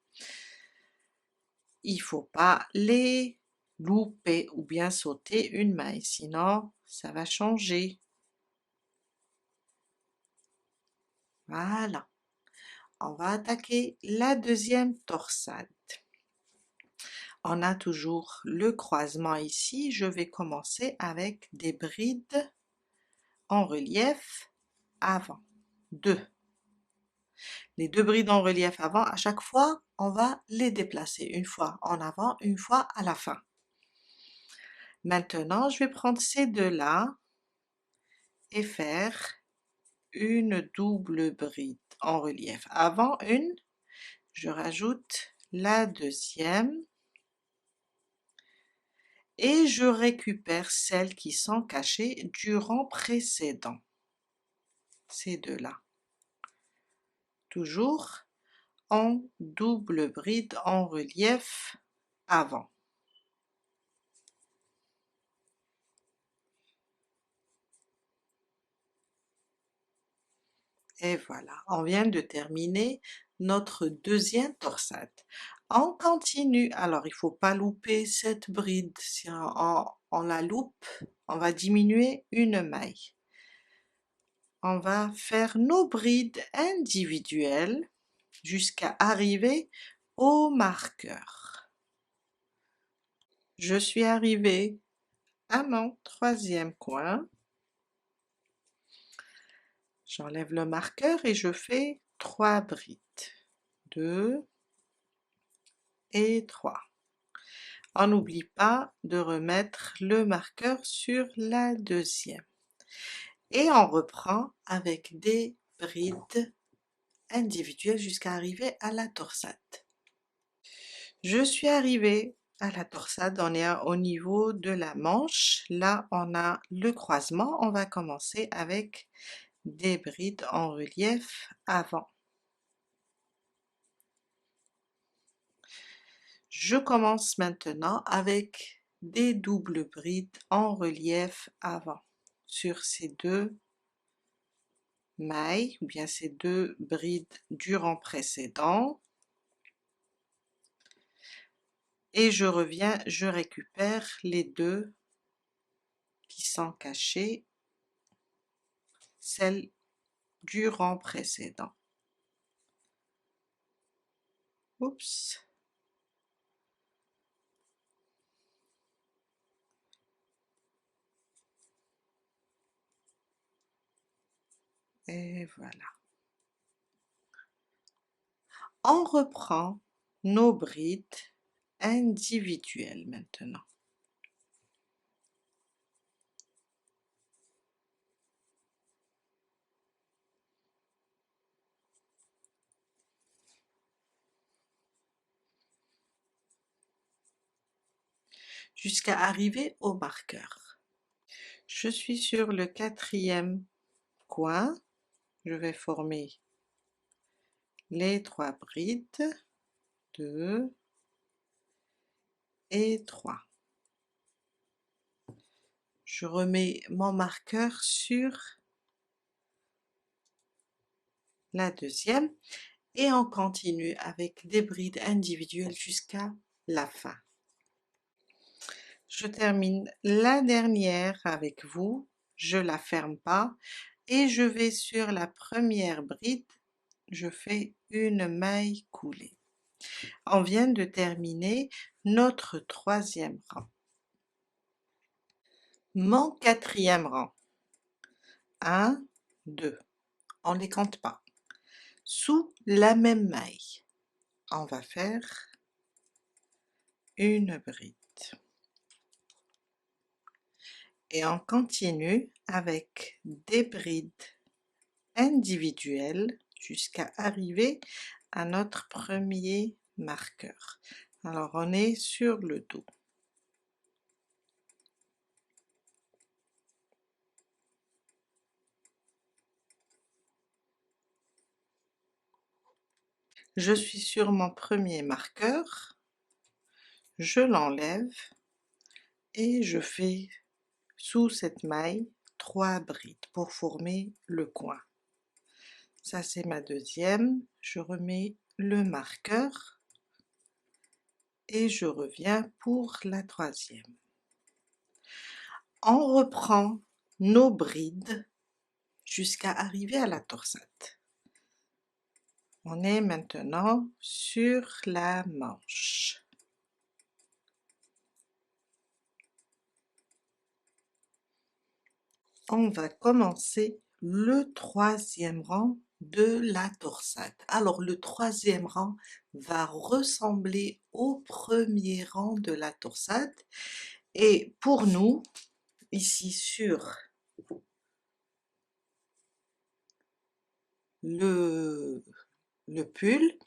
A: il ne faut pas les louper ou bien sauter une maille, sinon ça va changer. Voilà. On va attaquer la deuxième torsade. On a toujours le croisement ici. Je vais commencer avec des brides en relief avant. 2. Les 2 brides en relief avant, à chaque fois, on va les déplacer. Une fois en avant, une fois à la fin. Maintenant, je vais prendre ces deux-là et faire une double bride en relief. Avant une, je rajoute la deuxième et je récupère celles qui sont cachées du rang précédent. Ces deux-là. Toujours en double bride en relief avant. Et voilà, on vient de terminer notre deuxième torsade. On continue, alors il ne faut pas louper cette bride, si on la loupe, on va diminuer une maille. On va faire nos brides individuelles jusqu'à arriver au marqueur. Je suis arrivée à mon troisième coin. J'enlève le marqueur et je fais 3 brides. 2 et 3. On n'oublie pas de remettre le marqueur sur la deuxième. Et on reprend avec des brides individuelles jusqu'à arriver à la torsade. Je suis arrivée à la torsade, on est au niveau de la manche. Là, on a le croisement. On va commencer avec des brides en relief avant. Je commence maintenant avec des doubles brides en relief avant sur ces 2 mailles ou bien ces 2 brides du rang précédent et je reviens, je récupère les 2 qui sont cachées, celles du rang précédent. Oups! Et voilà. On reprend nos brides individuelles maintenant. Jusqu'à arriver au marqueur. Je suis sur le 4e coin, je vais former les 3 brides, 2 et 3. Je remets mon marqueur sur la deuxième et on continue avec des brides individuelles jusqu'à la fin. Je termine la dernière avec vous, je la ferme pas et je vais sur la première bride, je fais une maille coulée. On vient de terminer notre 3e rang. Mon 4e rang. 1, 2. on les compte pas. Sous la même maille, on va faire une bride. Et on continue avec des brides individuelles jusqu'à arriver à notre premier marqueur. Alors on est sur le dos. Je suis sur mon premier marqueur, je l'enlève et je fais sous cette maille 3 brides pour former le coin. Ça c'est ma deuxième, je remets le marqueur et je reviens pour la troisième. On reprend nos brides jusqu'à arriver à la torsade. On est maintenant sur la manche. On va commencer le troisième rang de la torsade. Alors le troisième rang va ressembler au premier rang de la torsade et pour nous, ici sur le pull,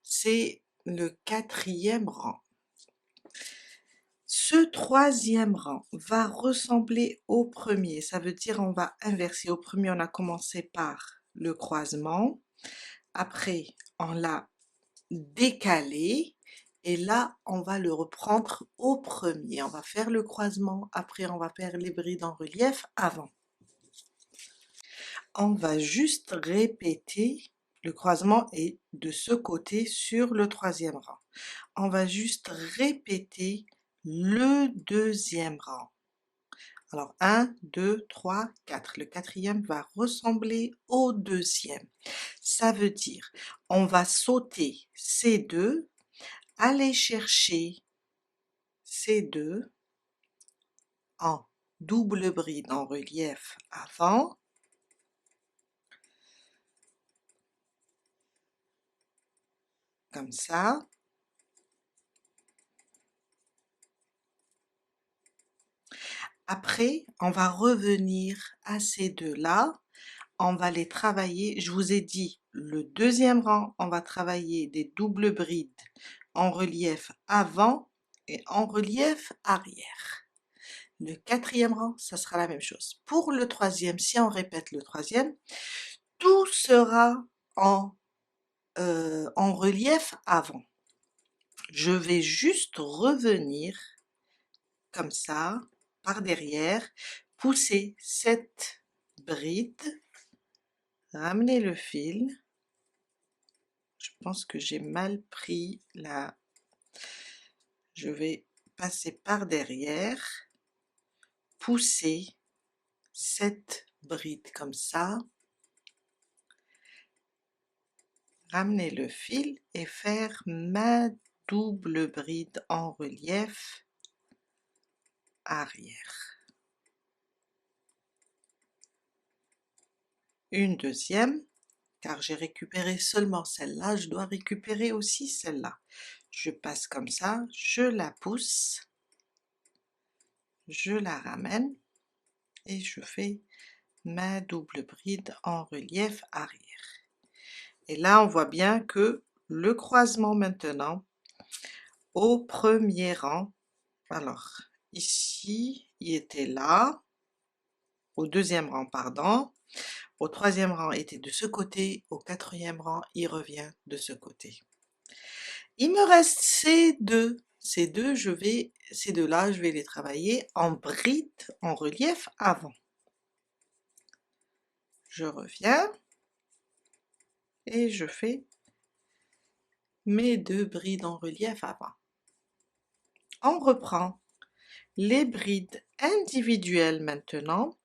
A: c'est le quatrième rang. Ce troisième rang va ressembler au premier, ça veut dire on va inverser. Au premier on a commencé par le croisement, après on l'a décalé et là on va le reprendre au premier. On va faire le croisement, après on va faire les brides en relief avant. On va juste répéter, le croisement est de ce côté sur le troisième rang. On va juste répéter le deuxième rang. Alors 1, 2, 3, 4. Le quatrième va ressembler au deuxième. Ça veut dire, on va sauter ces deux, aller chercher ces deux en double bride en relief avant, comme ça. Après, on va revenir à ces deux-là, on va les travailler. Je vous ai dit, le deuxième rang, on va travailler des doubles brides en relief avant et en relief arrière. Le quatrième rang, ça sera la même chose. Pour le troisième, si on répète le troisième, tout sera en relief avant. Je vais juste revenir comme ça, par derrière, pousser cette bride, ramener le fil. Je pense que j'ai mal pris la... Je vais passer par derrière, pousser cette bride comme ça, ramener le fil et faire ma double bride en relief arrière. Une deuxième, car j'ai récupéré seulement celle-là, je dois récupérer aussi celle-là. Je passe comme ça, je la pousse, je la ramène et je fais ma double bride en relief arrière. Et là on voit bien que le croisement maintenant au premier rang, alors ici il était là, au deuxième rang pardon, au troisième rang était de ce côté, au quatrième rang il revient de ce côté. Il me reste ces deux, ces deux-là je vais les travailler en bride en relief avant. Je reviens et je fais mes deux brides en relief avant. On reprend les brides individuelles maintenant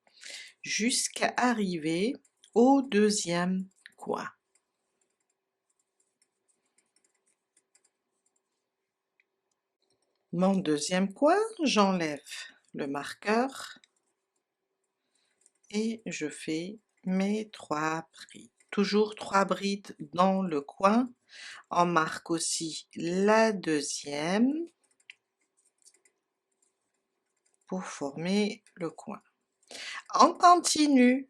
A: jusqu'à arriver au deuxième coin. Mon deuxième coin, j'enlève le marqueur et je fais mes 3 brides. Toujours 3 brides dans le coin. On marque aussi la deuxième pour former le coin. On continue.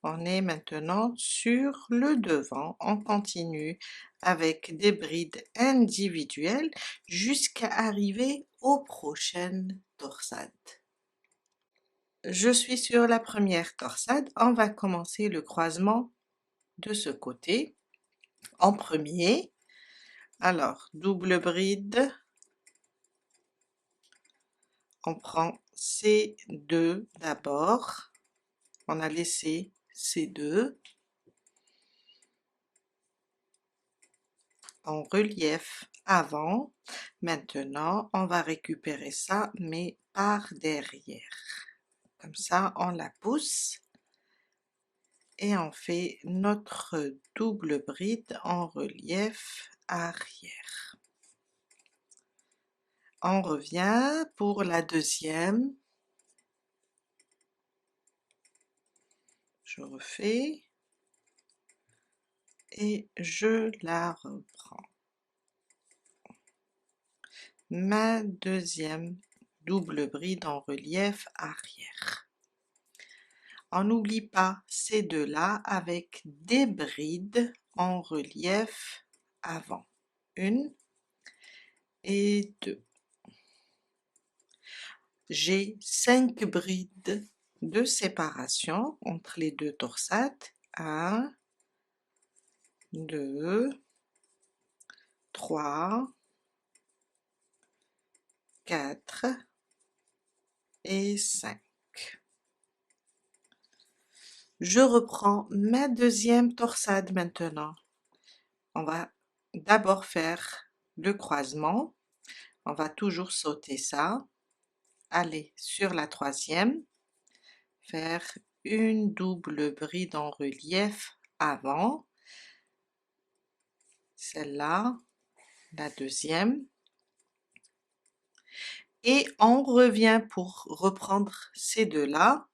A: On est maintenant sur le devant. On continue avec des brides individuelles jusqu'à arriver aux prochaines torsades. Je suis sur la première torsade. On va commencer le croisement de ce côté en premier. Alors, double bride, on prend ces deux d'abord, on a laissé ces deux en relief avant. Maintenant, on va récupérer ça, mais par derrière. Comme ça, on la pousse et on fait notre double bride en relief arrière. On revient pour la deuxième. Je refais et je la reprends. Ma deuxième double bride en relief arrière. On n'oublie pas ces deux-là avec des brides en relief avant. Une et deux. J'ai 5 brides de séparation entre les deux torsades. 1, 2, 3, 4 et 5. Je reprends ma deuxième torsade maintenant. On va d'abord faire le croisement. On va toujours sauter ça. Aller sur la troisième, faire une double bride en relief avant. Celle-là, la deuxième. Et on revient pour reprendre ces deux-là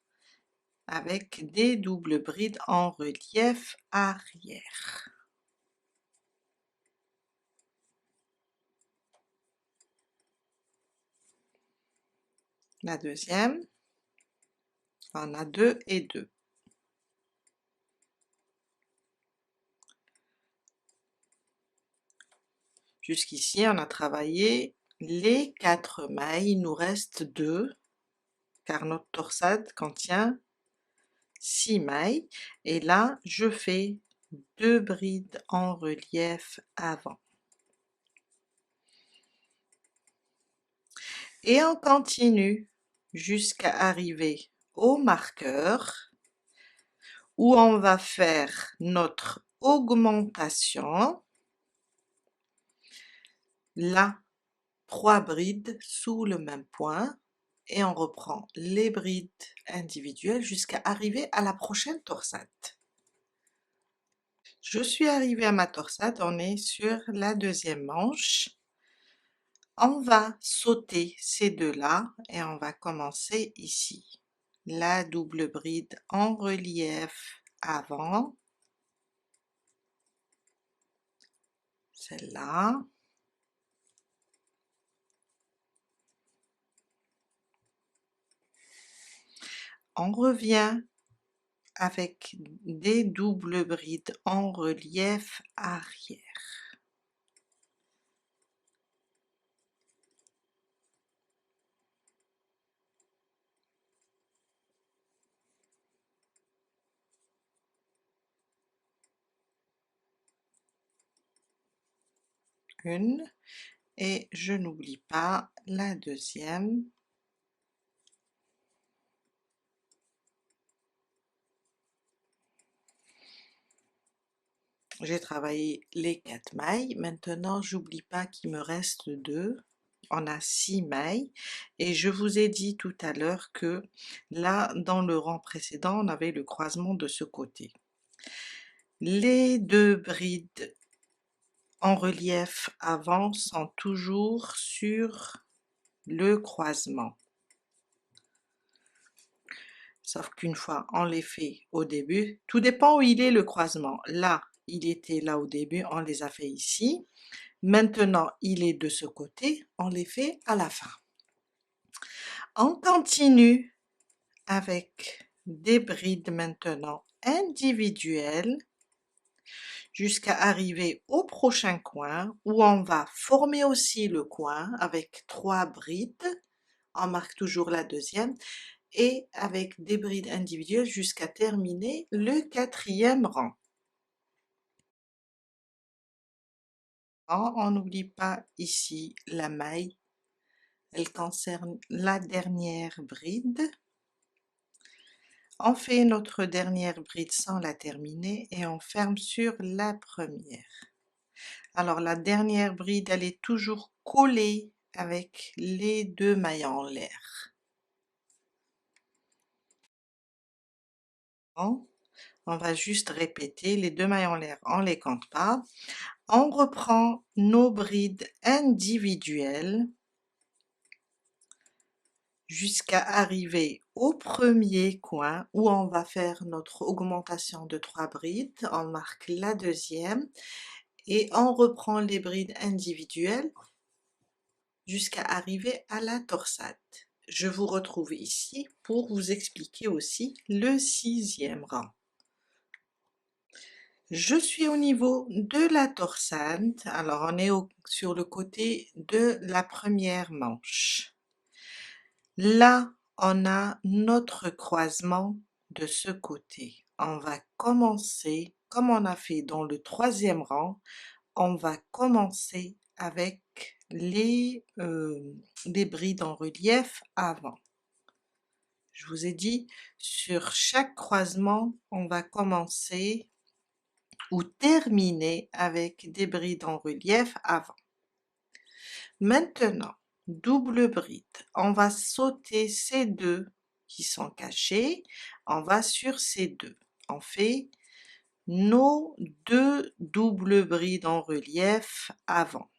A: avec des doubles brides en relief arrière. La deuxième, on a 2 et 2. Jusqu'ici, on a travaillé les 4 mailles, il nous reste 2, car notre torsade contient 6 mailles, et là, je fais 2 brides en relief avant. Et on continue jusqu'à arriver au marqueur, où on va faire notre augmentation. Là, 3 brides sous le même point, et on reprend les brides individuelles jusqu'à arriver à la prochaine torsade. Je suis arrivée à ma torsade, on est sur la deuxième manche. On va sauter ces deux-là et on va commencer ici. La double bride en relief avant, celle-là. On revient avec des doubles brides en relief arrière. Une, et je n'oublie pas la deuxième. J'ai travaillé les 4 mailles, maintenant j'oublie pas qu'il me reste 2. On a 6 mailles, et je vous ai dit tout à l'heure que là, dans le rang précédent, on avait le croisement de ce côté. Les 2 brides en relief avant sont toujours sur le croisement. sauf qu'une fois on les fait au début, tout dépend où il est le croisement. Là, il était là au début, on les a fait ici. Maintenant, il est de ce côté, on les fait à la fin. On continue avec des brides maintenant individuelles jusqu'à arriver au prochain coin où on va former aussi le coin avec 3 brides. On marque toujours la deuxième et avec des brides individuelles jusqu'à terminer le 4e rang. On n'oublie pas ici la maille, elle concerne la dernière bride. On fait notre dernière bride sans la terminer et on ferme sur la première. Alors la dernière bride, elle est toujours collée avec les 2 mailles en l'air. On va juste répéter, les 2 mailles en l'air, on les compte pas. On reprend nos brides individuelles jusqu'à arriver au premier coin où on va faire notre augmentation de 3 brides. On marque la deuxième et on reprend les brides individuelles jusqu'à arriver à la torsade. Je vous retrouve ici pour vous expliquer aussi le 6e rang. Je suis au niveau de la torsade, alors on est sur le côté de la première manche. Là, on a notre croisement de ce côté. On va commencer, comme on a fait dans le 3e rang, on va commencer avec les brides en relief avant. Je vous ai dit, sur chaque croisement, on va commencer ou terminer avec des brides en relief avant. Maintenant, double bride, on va sauter ces 2 qui sont cachés, on va sur ces 2. On fait nos 2 doubles brides en relief avant.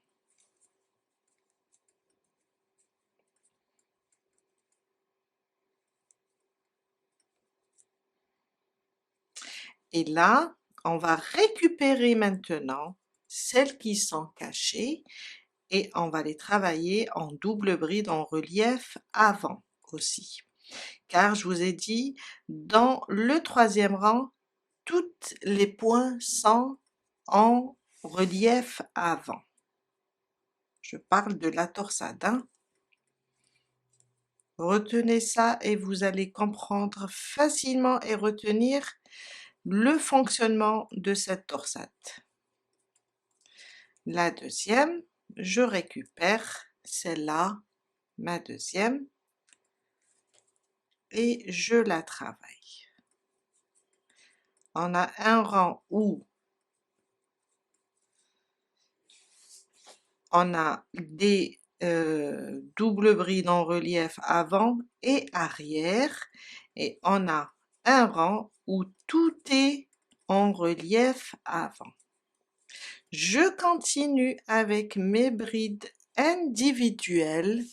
A: Et là, on va récupérer maintenant celles qui sont cachées et on va les travailler en double bride en relief avant aussi. Car je vous ai dit, dans le 3e rang, tous les points sont en relief avant. Je parle de la torsade, hein. Retenez ça et vous allez comprendre facilement et retenir le fonctionnement de cette torsade. La deuxième, je récupère celle-là, ma deuxième, et je la travaille. On a un rang où on a des doubles brides en relief avant et arrière, et on a un rang où tout est en relief avant. Je continue avec mes brides individuelles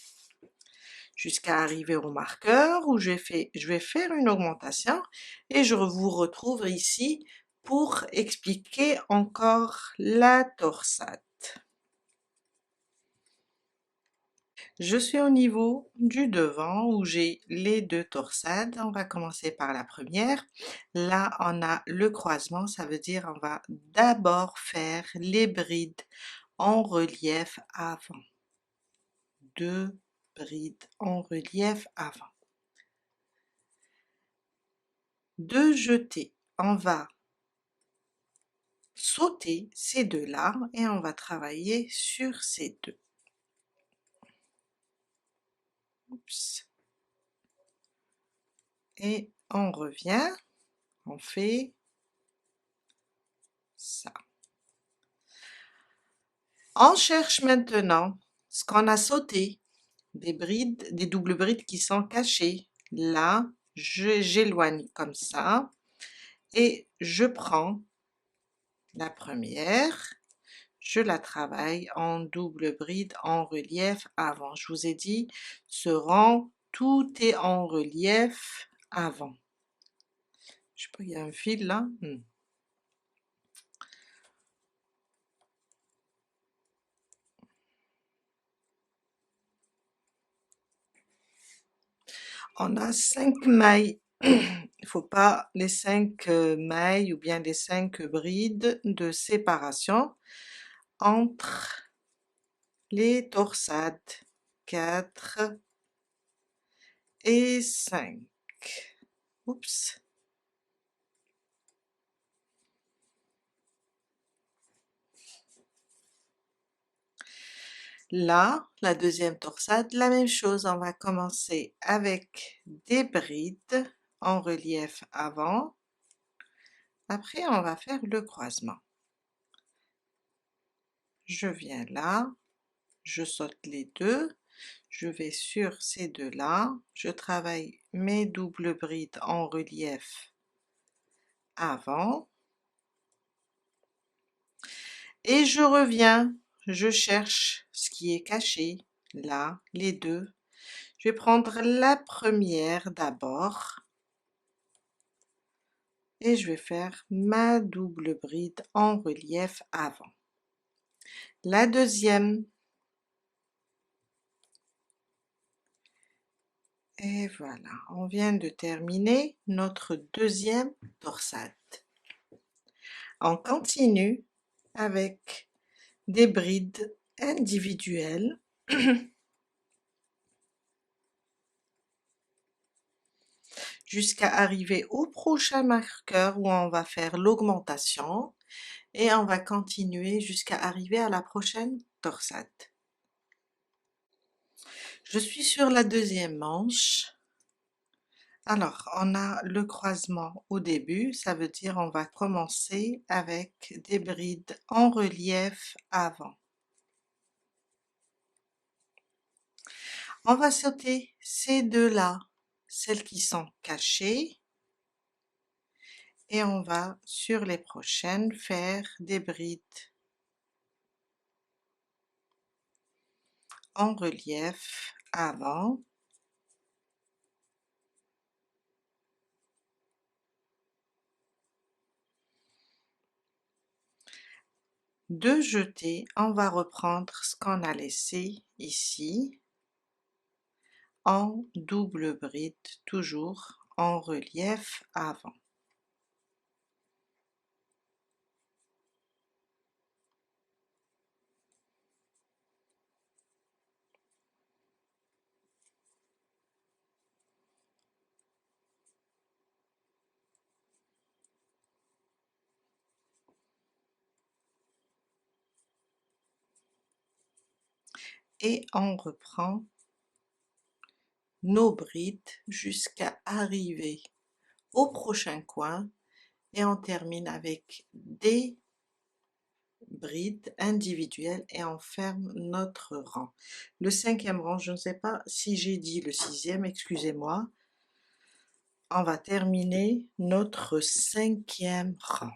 A: jusqu'à arriver au marqueur où je vais faire une augmentation et je vous retrouve ici pour expliquer encore la torsade. Je suis au niveau du devant où j'ai les 2 torsades. On va commencer par la première. Là, on a le croisement, ça veut dire on va d'abord faire les brides en relief avant. 2 brides en relief avant. De jeter, on va sauter ces 2-là et on va travailler sur ces 2. Oups. Et on revient, on fait ça. On cherche maintenant ce qu'on a sauté, des brides, des doubles brides qui sont cachées. Là, j'éloigne comme ça et je prends la première, je la travaille en double bride en relief avant. Je vous ai dit, ce rang, tout est en relief avant. Je sais pas, il y a un fil là. On a 5 mailles. Il faut pas les 5 mailles ou bien les 5 brides de séparation entre les torsades 4 et 5. Oups. Là, la deuxième torsade, la même chose, on va commencer avec des brides en relief avant, après on va faire le croisement. Je viens là, je saute les deux, je vais sur ces deux-là, je travaille mes doubles brides en relief avant, et je reviens, je cherche ce qui est caché, là, les deux. Je vais prendre la première d'abord, et je vais faire ma double bride en relief avant. La deuxième, et voilà, on vient de terminer notre deuxième torsade. On continue avec des brides individuelles jusqu'à arriver au prochain marqueur où on va faire l'augmentation et on va continuer jusqu'à arriver à la prochaine torsade. Je suis sur la deuxième manche. Alors, on a le croisement au début, ça veut dire on va commencer avec des brides en relief avant. On va sauter ces deux-là, celles qui sont cachées, et on va sur les prochaines faire des brides en relief avant. De jeter, on va reprendre ce qu'on a laissé ici en double bride, toujours en relief avant. Et on reprend nos brides jusqu'à arriver au prochain coin et on termine avec des brides individuelles et on ferme notre rang. Le cinquième rang, je ne sais pas si j'ai dit le sixième, excusez-moi. On va terminer notre cinquième rang.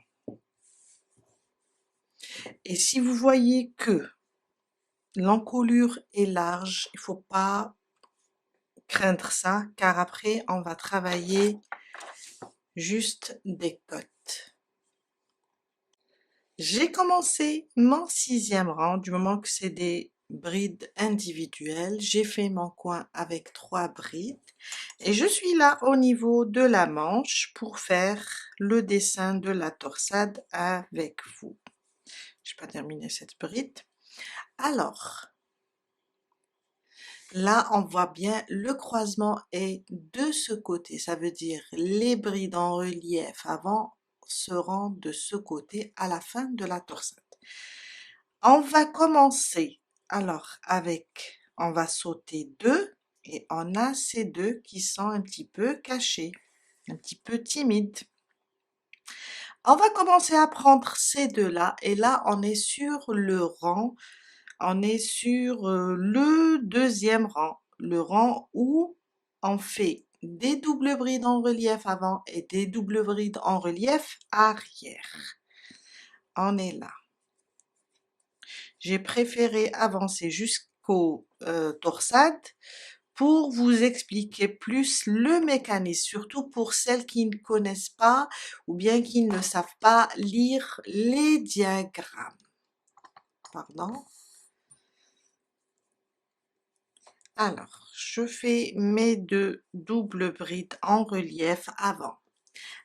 A: Et si vous voyez que l'encolure est large, il ne faut pas craindre ça, car après on va travailler juste des côtes. J'ai commencé mon sixième rang, du moment que c'est des brides individuelles, j'ai fait mon coin avec 3 brides et je suis là au niveau de la manche pour faire le dessin de la torsade avec vous. Je n'ai pas terminé cette bride. Alors, là on voit bien le croisement est de ce côté, ça veut dire les brides en relief avant seront de ce côté à la fin de la torsade. On va commencer alors avec, on va sauter 2 et on a ces deux qui sont un petit peu cachés, un petit peu timides. On va commencer à prendre ces deux-là et là on est sur le rang, on est sur le deuxième rang, le rang où on fait des doubles brides en relief avant et des doubles brides en relief arrière. On est là. J'ai préféré avancer jusqu'aux torsades pour vous expliquer plus le mécanisme, surtout pour celles qui ne connaissent pas ou bien qui ne savent pas lire les diagrammes. Pardon. Alors, je fais mes 2 doubles brides en relief avant.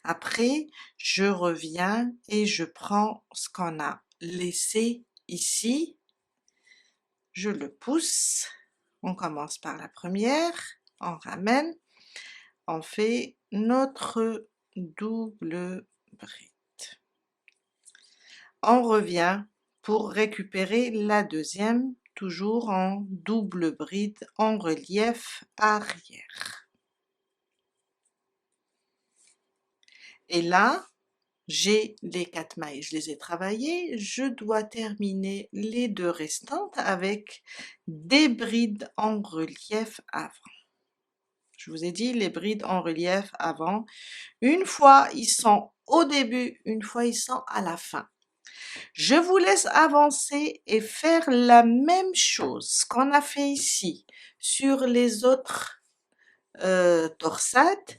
A: Après, je reviens et je prends ce qu'on a laissé ici. Je le pousse. On commence par la première, on ramène, on fait notre double bride. On revient pour récupérer la deuxième, toujours en double bride en relief arrière. Et là, j'ai les 4 mailles, je les ai travaillées, je dois terminer les 2 restantes avec des brides en relief avant. Je vous ai dit les brides en relief avant, une fois ils sont au début, une fois ils sont à la fin. Je vous laisse avancer et faire la même chose qu'on a fait ici sur les autres torsades,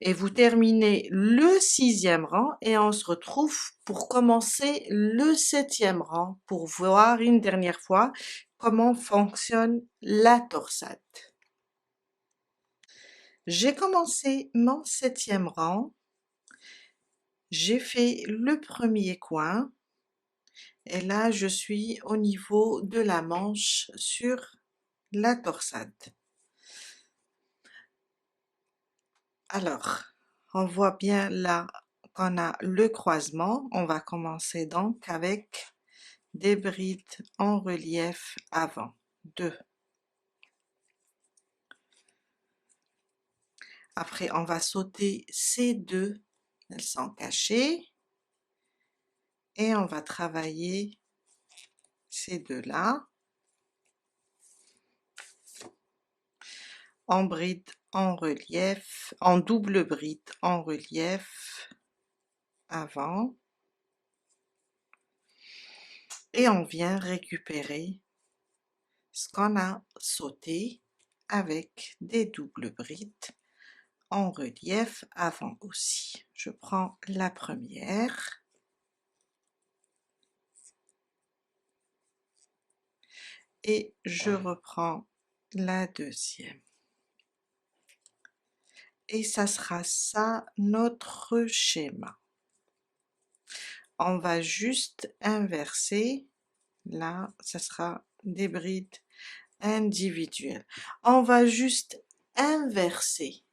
A: et vous terminez le 6e rang et on se retrouve pour commencer le 7e rang pour voir une dernière fois comment fonctionne la torsade. J'ai commencé mon 7e rang, j'ai fait le premier coin et là je suis au niveau de la manche sur la torsade. Alors, on voit bien là qu'on a le croisement. On va commencer donc avec des brides en relief avant. 2. Après, on va sauter ces 2, elles sont cachées. Et on va travailler ces 2-là. En bride en relief, en double bride en relief avant. Et on vient récupérer ce qu'on a sauté avec des doubles brides en relief avant aussi. Je prends la première et je reprends la deuxième. Et ça sera ça notre schéma. On va juste inverser, là ça sera des brides individuelles. On va juste inverser.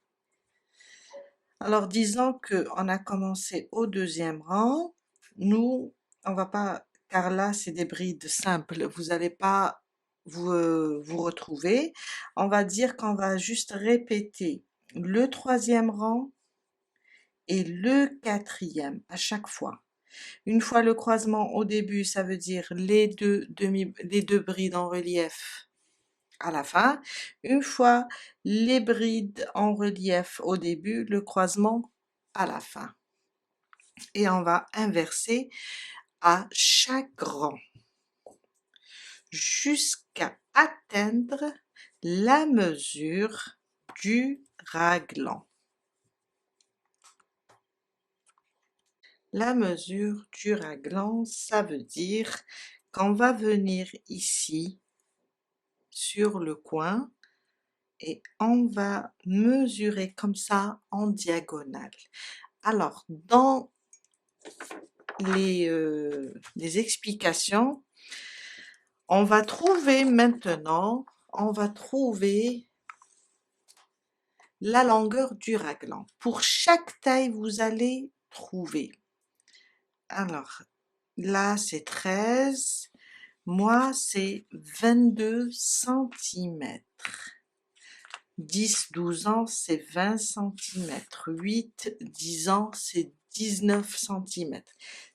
A: Alors disons que on a commencé au 2e rang, nous on va pas, car là c'est des brides simples, vous n'allez pas vous retrouver. On va dire qu'on va juste répéter le 3e rang et le 4e à chaque fois. Une fois le croisement au début, ça veut dire les deux brides en relief à la fin. Une fois les brides en relief au début, le croisement à la fin. Et on va inverser à chaque rang jusqu'à atteindre la mesure du raglan. La mesure du raglan, ça veut dire qu'on va venir ici sur le coin et on va mesurer comme ça en diagonale. Alors dans les explications, on va trouver maintenant, on va trouver la longueur du raglan. Pour chaque taille, vous allez trouver. Alors, là c'est 13, moi c'est 22 cm. 10, 12 ans c'est 20 cm. 8, 10 ans c'est 19 cm.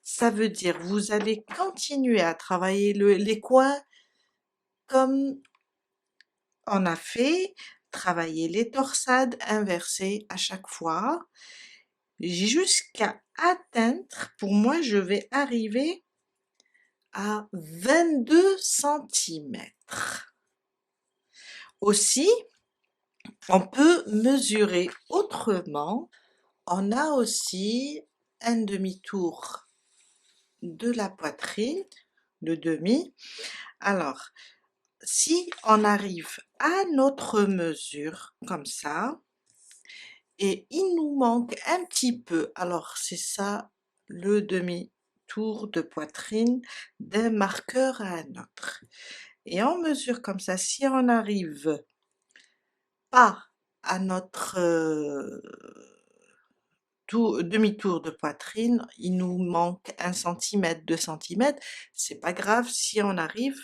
A: Ça veut dire vous allez continuer à travailler les coins comme on a fait, travailler les torsades inversées à chaque fois, jusqu'à atteindre, pour moi je vais arriver à 22 cm. Aussi, On peut mesurer autrement. On a aussi un demi-tour de la poitrine, le demi. Alors, si on arrive à notre mesure, comme ça, et il nous manque un petit peu, alors c'est ça le demi-tour de poitrine d'un marqueur à un autre. Et on mesure comme ça, si on n'arrive pas à notre demi-tour de poitrine, il nous manque 1 cm, 2 cm, c'est pas grave si on arrive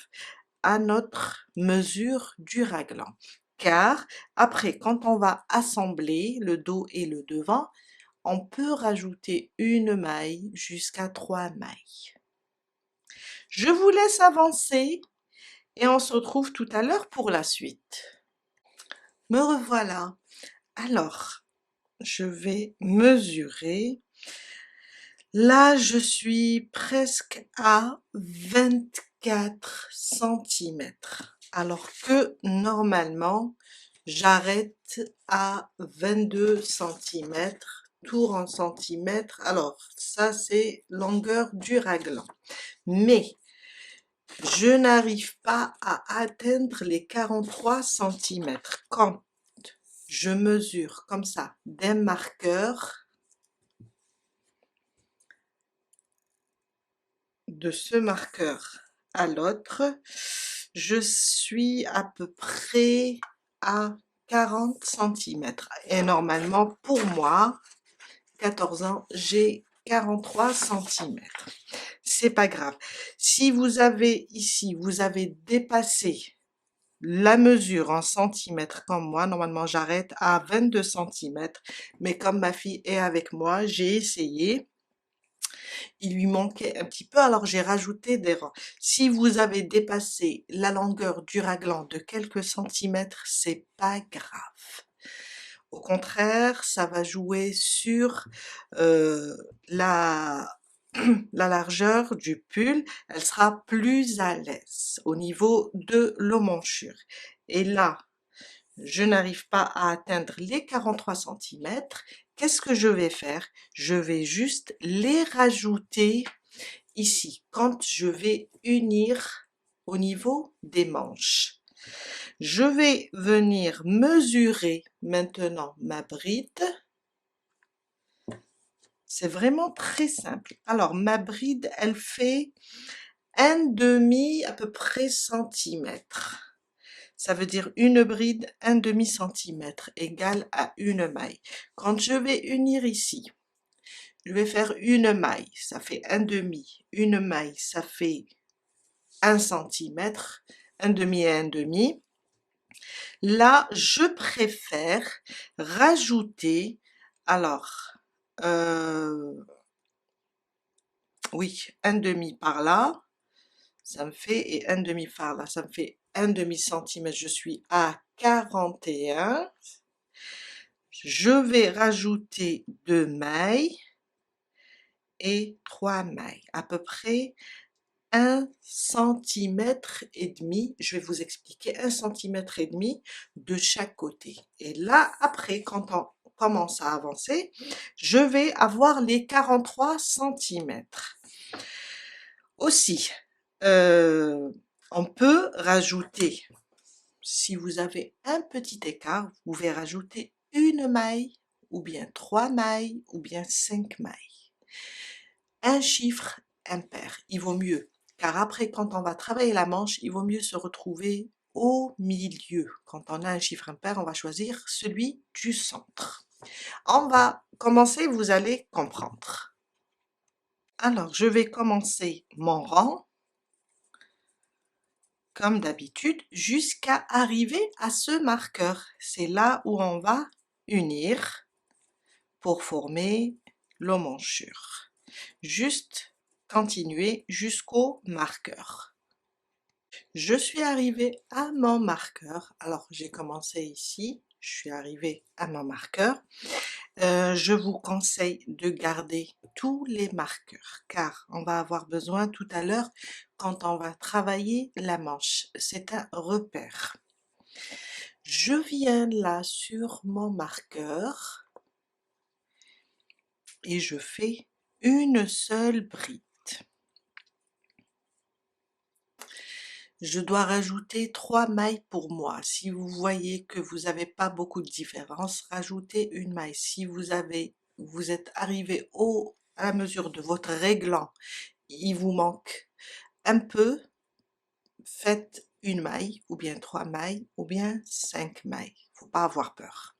A: à notre mesure du raglan. Car après, quand on va assembler le dos et le devant, on peut rajouter une maille jusqu'à 3 mailles. Je vous laisse avancer et on se retrouve tout à l'heure pour la suite. Me revoilà. Alors, je vais mesurer. Là, je suis presque à 24 cm. Alors que normalement, j'arrête à 22 cm, tour en centimètres. Alors, ça, c'est longueur du raglan. Mais, je n'arrive pas à atteindre les 43 cm. Quand je mesure comme ça d'un marqueur, de ce marqueur à l'autre, je suis à peu près à 40 cm. Et normalement, pour moi, 14 ans, j'ai 43 cm. C'est pas grave. Si vous avez ici, vous avez dépassé la mesure en centimètres comme moi, normalement j'arrête à 22 cm, mais comme ma fille est avec moi, j'ai essayé. Il lui manquait un petit peu, alors j'ai rajouté des rangs. Si vous avez dépassé la longueur du raglan de quelques centimètres, c'est pas grave. Au contraire, ça va jouer sur la la largeur du pull, elle sera plus à l'aise au niveau de l'emmanchure. Et là, je n'arrive pas à atteindre les 43 cm. Qu'est-ce que je vais faire? Je vais juste les rajouter ici, quand je vais unir au niveau des manches. Je vais venir mesurer maintenant ma bride. C'est vraiment très simple. Alors, ma bride, elle fait un demi à peu près centimètre. Ça veut dire une bride, un demi centimètre, égale à une maille. Quand je vais unir ici, je vais faire une maille, ça fait un demi. Une maille, ça fait 1 centimètre, un demi et un demi. Là, je préfère rajouter, alors, oui, un demi par là, ça me fait, et un demi par là, ça me fait un demi centimètre, je suis à 41. Je vais rajouter 2 mailles et 3 mailles, à peu près 1 centimètre et demi. Je vais vous expliquer 1 centimètre et demi de chaque côté. Et là, après, quand on commence à avancer, je vais avoir les 43 centimètres. Aussi, on peut rajouter, si vous avez un petit écart, vous pouvez rajouter une maille, ou bien 3 mailles, ou bien 5 mailles. Un chiffre impair, il vaut mieux, car après, quand on va travailler la manche, il vaut mieux se retrouver au milieu. Quand on a un chiffre impair, on va choisir celui du centre. On va commencer, vous allez comprendre. Alors, je vais commencer mon rang, comme d'habitude, jusqu'à arriver à ce marqueur. C'est là où on va unir pour former l'emmanchure. Juste continuer jusqu'au marqueur. Je suis arrivée à mon marqueur. Alors, j'ai commencé ici, je suis arrivée à mon marqueur. Je vous conseille de garder tous les marqueurs, car on va avoir besoin tout à l'heure quand on va travailler la manche. C'est un repère. Je viens là sur mon marqueur et je fais une seule bride. Je dois rajouter 3 mailles pour moi. Si vous voyez que vous n'avez pas beaucoup de différence, rajoutez une maille. Si vous êtes arrivé à la mesure de votre réglant, il vous manque un peu, faites une maille, ou bien 3 mailles, ou bien 5 mailles. Faut pas avoir peur.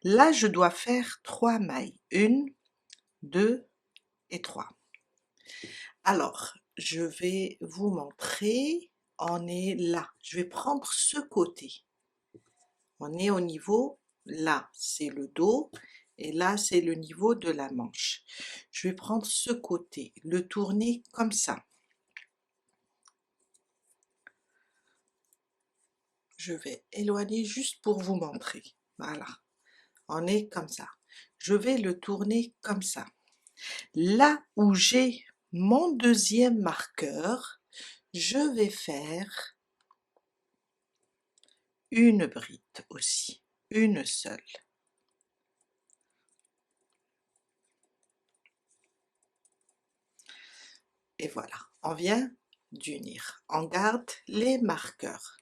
A: Là, je dois faire 3 mailles. 1, 2 et 3. Alors, je vais vous montrer. On est là. Je vais prendre ce côté. On est au niveau, là, c'est le dos, et là, c'est le niveau de la manche. Je vais prendre ce côté, le tourner comme ça. Je vais éloigner juste pour vous montrer. Voilà, on est comme ça. Je vais le tourner comme ça. Là où j'ai mon deuxième marqueur, je vais faire une bride aussi, une seule. Et voilà, on vient d'unir. On garde les marqueurs.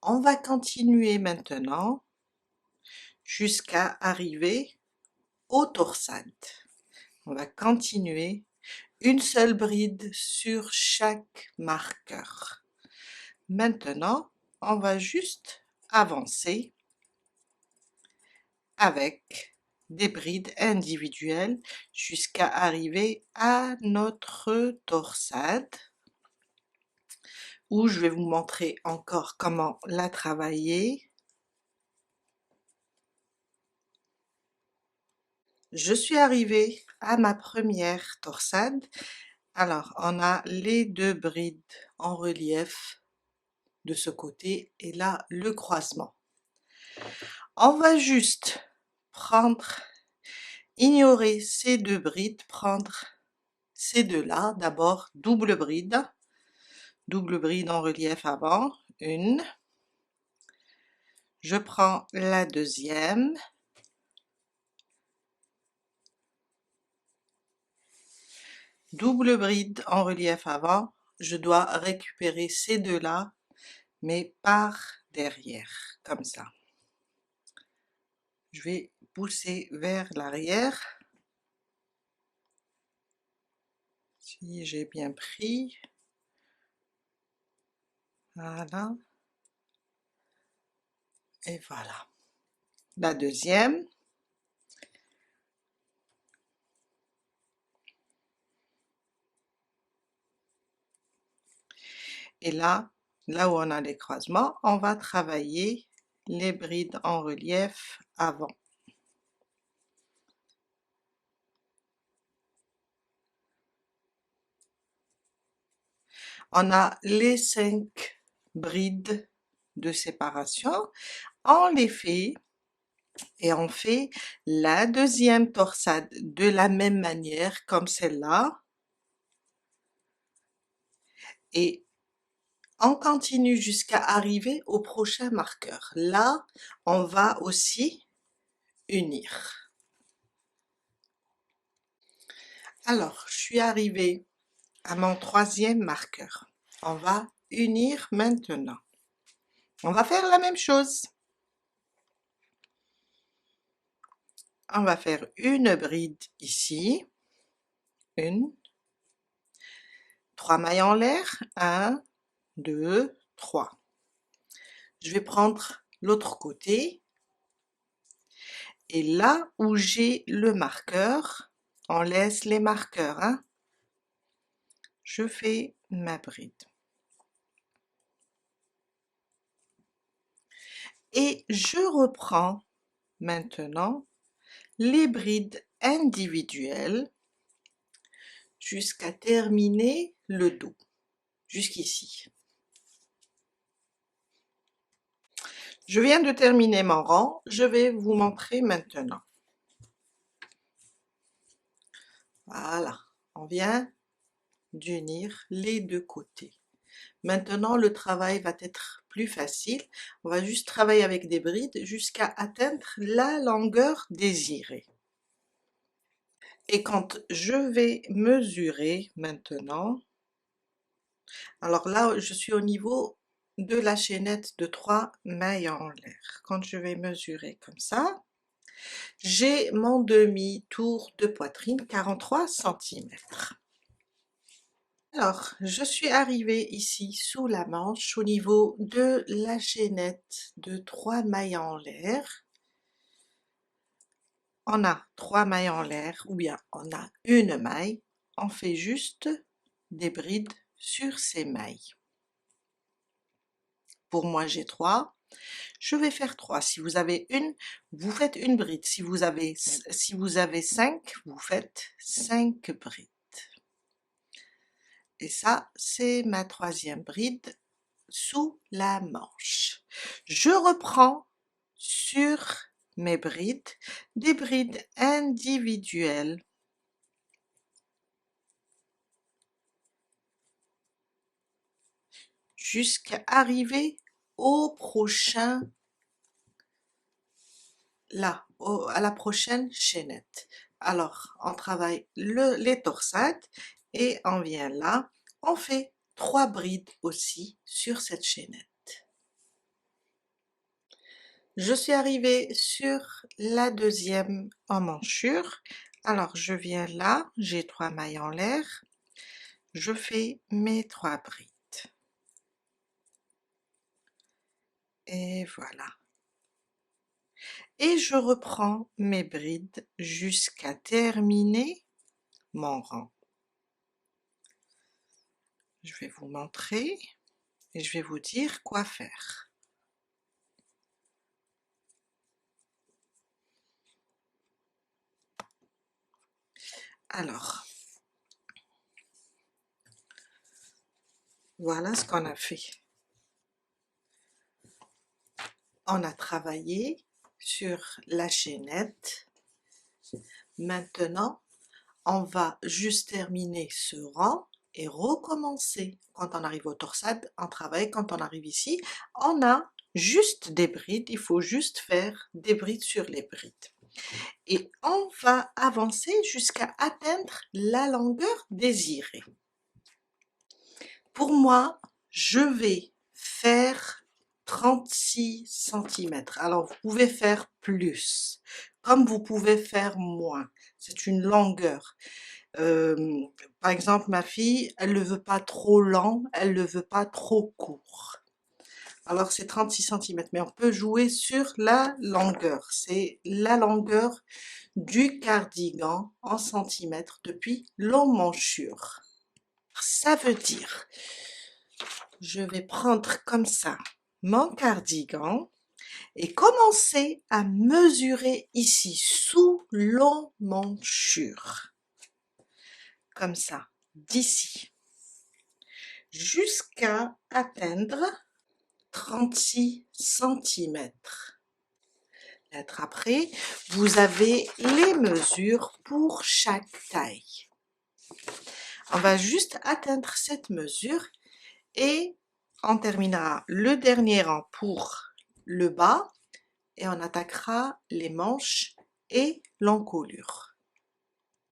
A: On va continuer maintenant jusqu'à arriver aux torsades. On va continuer une seule bride sur chaque marqueur. Maintenant, on va juste avancer avec des brides individuelles jusqu'à arriver à notre torsade, où je vais vous montrer encore comment la travailler. Je suis arrivée à ma première torsade. Alors, on a les 2 brides en relief de ce côté et là, le croisement. On va juste ignorer ces 2 brides, prendre ces 2-là, d'abord double bride en relief avant, une. Je prends la deuxième. Double bride en relief avant, je dois récupérer ces 2-là, mais par derrière, comme ça. Je vais pousser vers l'arrière, si j'ai bien pris, voilà, et voilà. La deuxième, et là où on a les croisements, on va travailler les brides en relief avant. On a les 5 brides de séparation, on les fait et on fait la deuxième torsade de la même manière comme celle-là, et on continue jusqu'à arriver au prochain marqueur. Là, on va aussi unir. Alors, je suis arrivée à mon 3e marqueur. On va unir maintenant. On va faire la même chose. On va faire une bride ici, 3 mailles en l'air, 1, 2, 3. Je vais prendre l'autre côté, et là où j'ai le marqueur, on laisse les marqueurs, hein, je fais ma bride. Et je reprends maintenant les brides individuelles jusqu'à terminer le dos, jusqu'ici. Je viens de terminer mon rang, je vais vous montrer maintenant. Voilà, on vient d'unir les 2 côtés. Maintenant, le travail va être plus facile. On va juste travailler avec des brides jusqu'à atteindre la longueur désirée. Et quand je vais mesurer maintenant, alors là, je suis au niveau de la chaînette de 3 mailles en l'air. Quand je vais mesurer comme ça, j'ai mon demi-tour de poitrine, 43 cm. Alors, je suis arrivée ici sous la manche au niveau de la chaînette de 3 mailles en l'air. On a 3 mailles en l'air ou bien on a une maille, on fait juste des brides sur ces mailles. Pour moi j'ai 3, je vais faire 3. Si vous avez une, vous faites une bride. Si vous avez 5, vous faites 5 brides. Et ça, c'est ma 3e bride sous la manche. Je reprends sur mes brides, des brides individuelles. Jusqu'à arriver au prochain, là, à la prochaine chaînette. Alors, on travaille les torsades et on vient là, on fait 3 brides aussi sur cette chaînette. Je suis arrivée sur la 2e emmanchure. Alors, je viens là, j'ai 3 mailles en l'air, je fais mes 3 brides. Et voilà. Et je reprends mes brides jusqu'à terminer mon rang. Je vais vous montrer et je vais vous dire quoi faire. Alors, voilà ce qu'on a fait. On a travaillé sur la chaînette. Maintenant, on va juste terminer ce rang et recommencer. Quand on arrive au torsade, on travaille. Quand on arrive ici, on a juste des brides. Il faut juste faire des brides sur les brides. Et on va avancer jusqu'à atteindre la longueur désirée. Pour moi, je vais faire 36 cm. Alors, vous pouvez faire plus, comme vous pouvez faire moins. C'est une longueur. Par exemple, ma fille, elle ne veut pas trop long, elle ne veut pas trop court. Alors, c'est 36 cm, mais on peut jouer sur la longueur. C'est la longueur du cardigan en centimètres depuis l'emmanchure. Ça veut dire, je vais prendre comme ça mon cardigan et commencer à mesurer ici sous l'emmanchure. Comme ça, d'ici jusqu'à atteindre 36 cm. L'être après, vous avez les mesures pour chaque taille. On va juste atteindre cette mesure et on terminera le dernier rang pour le bas et on attaquera les manches et l'encolure.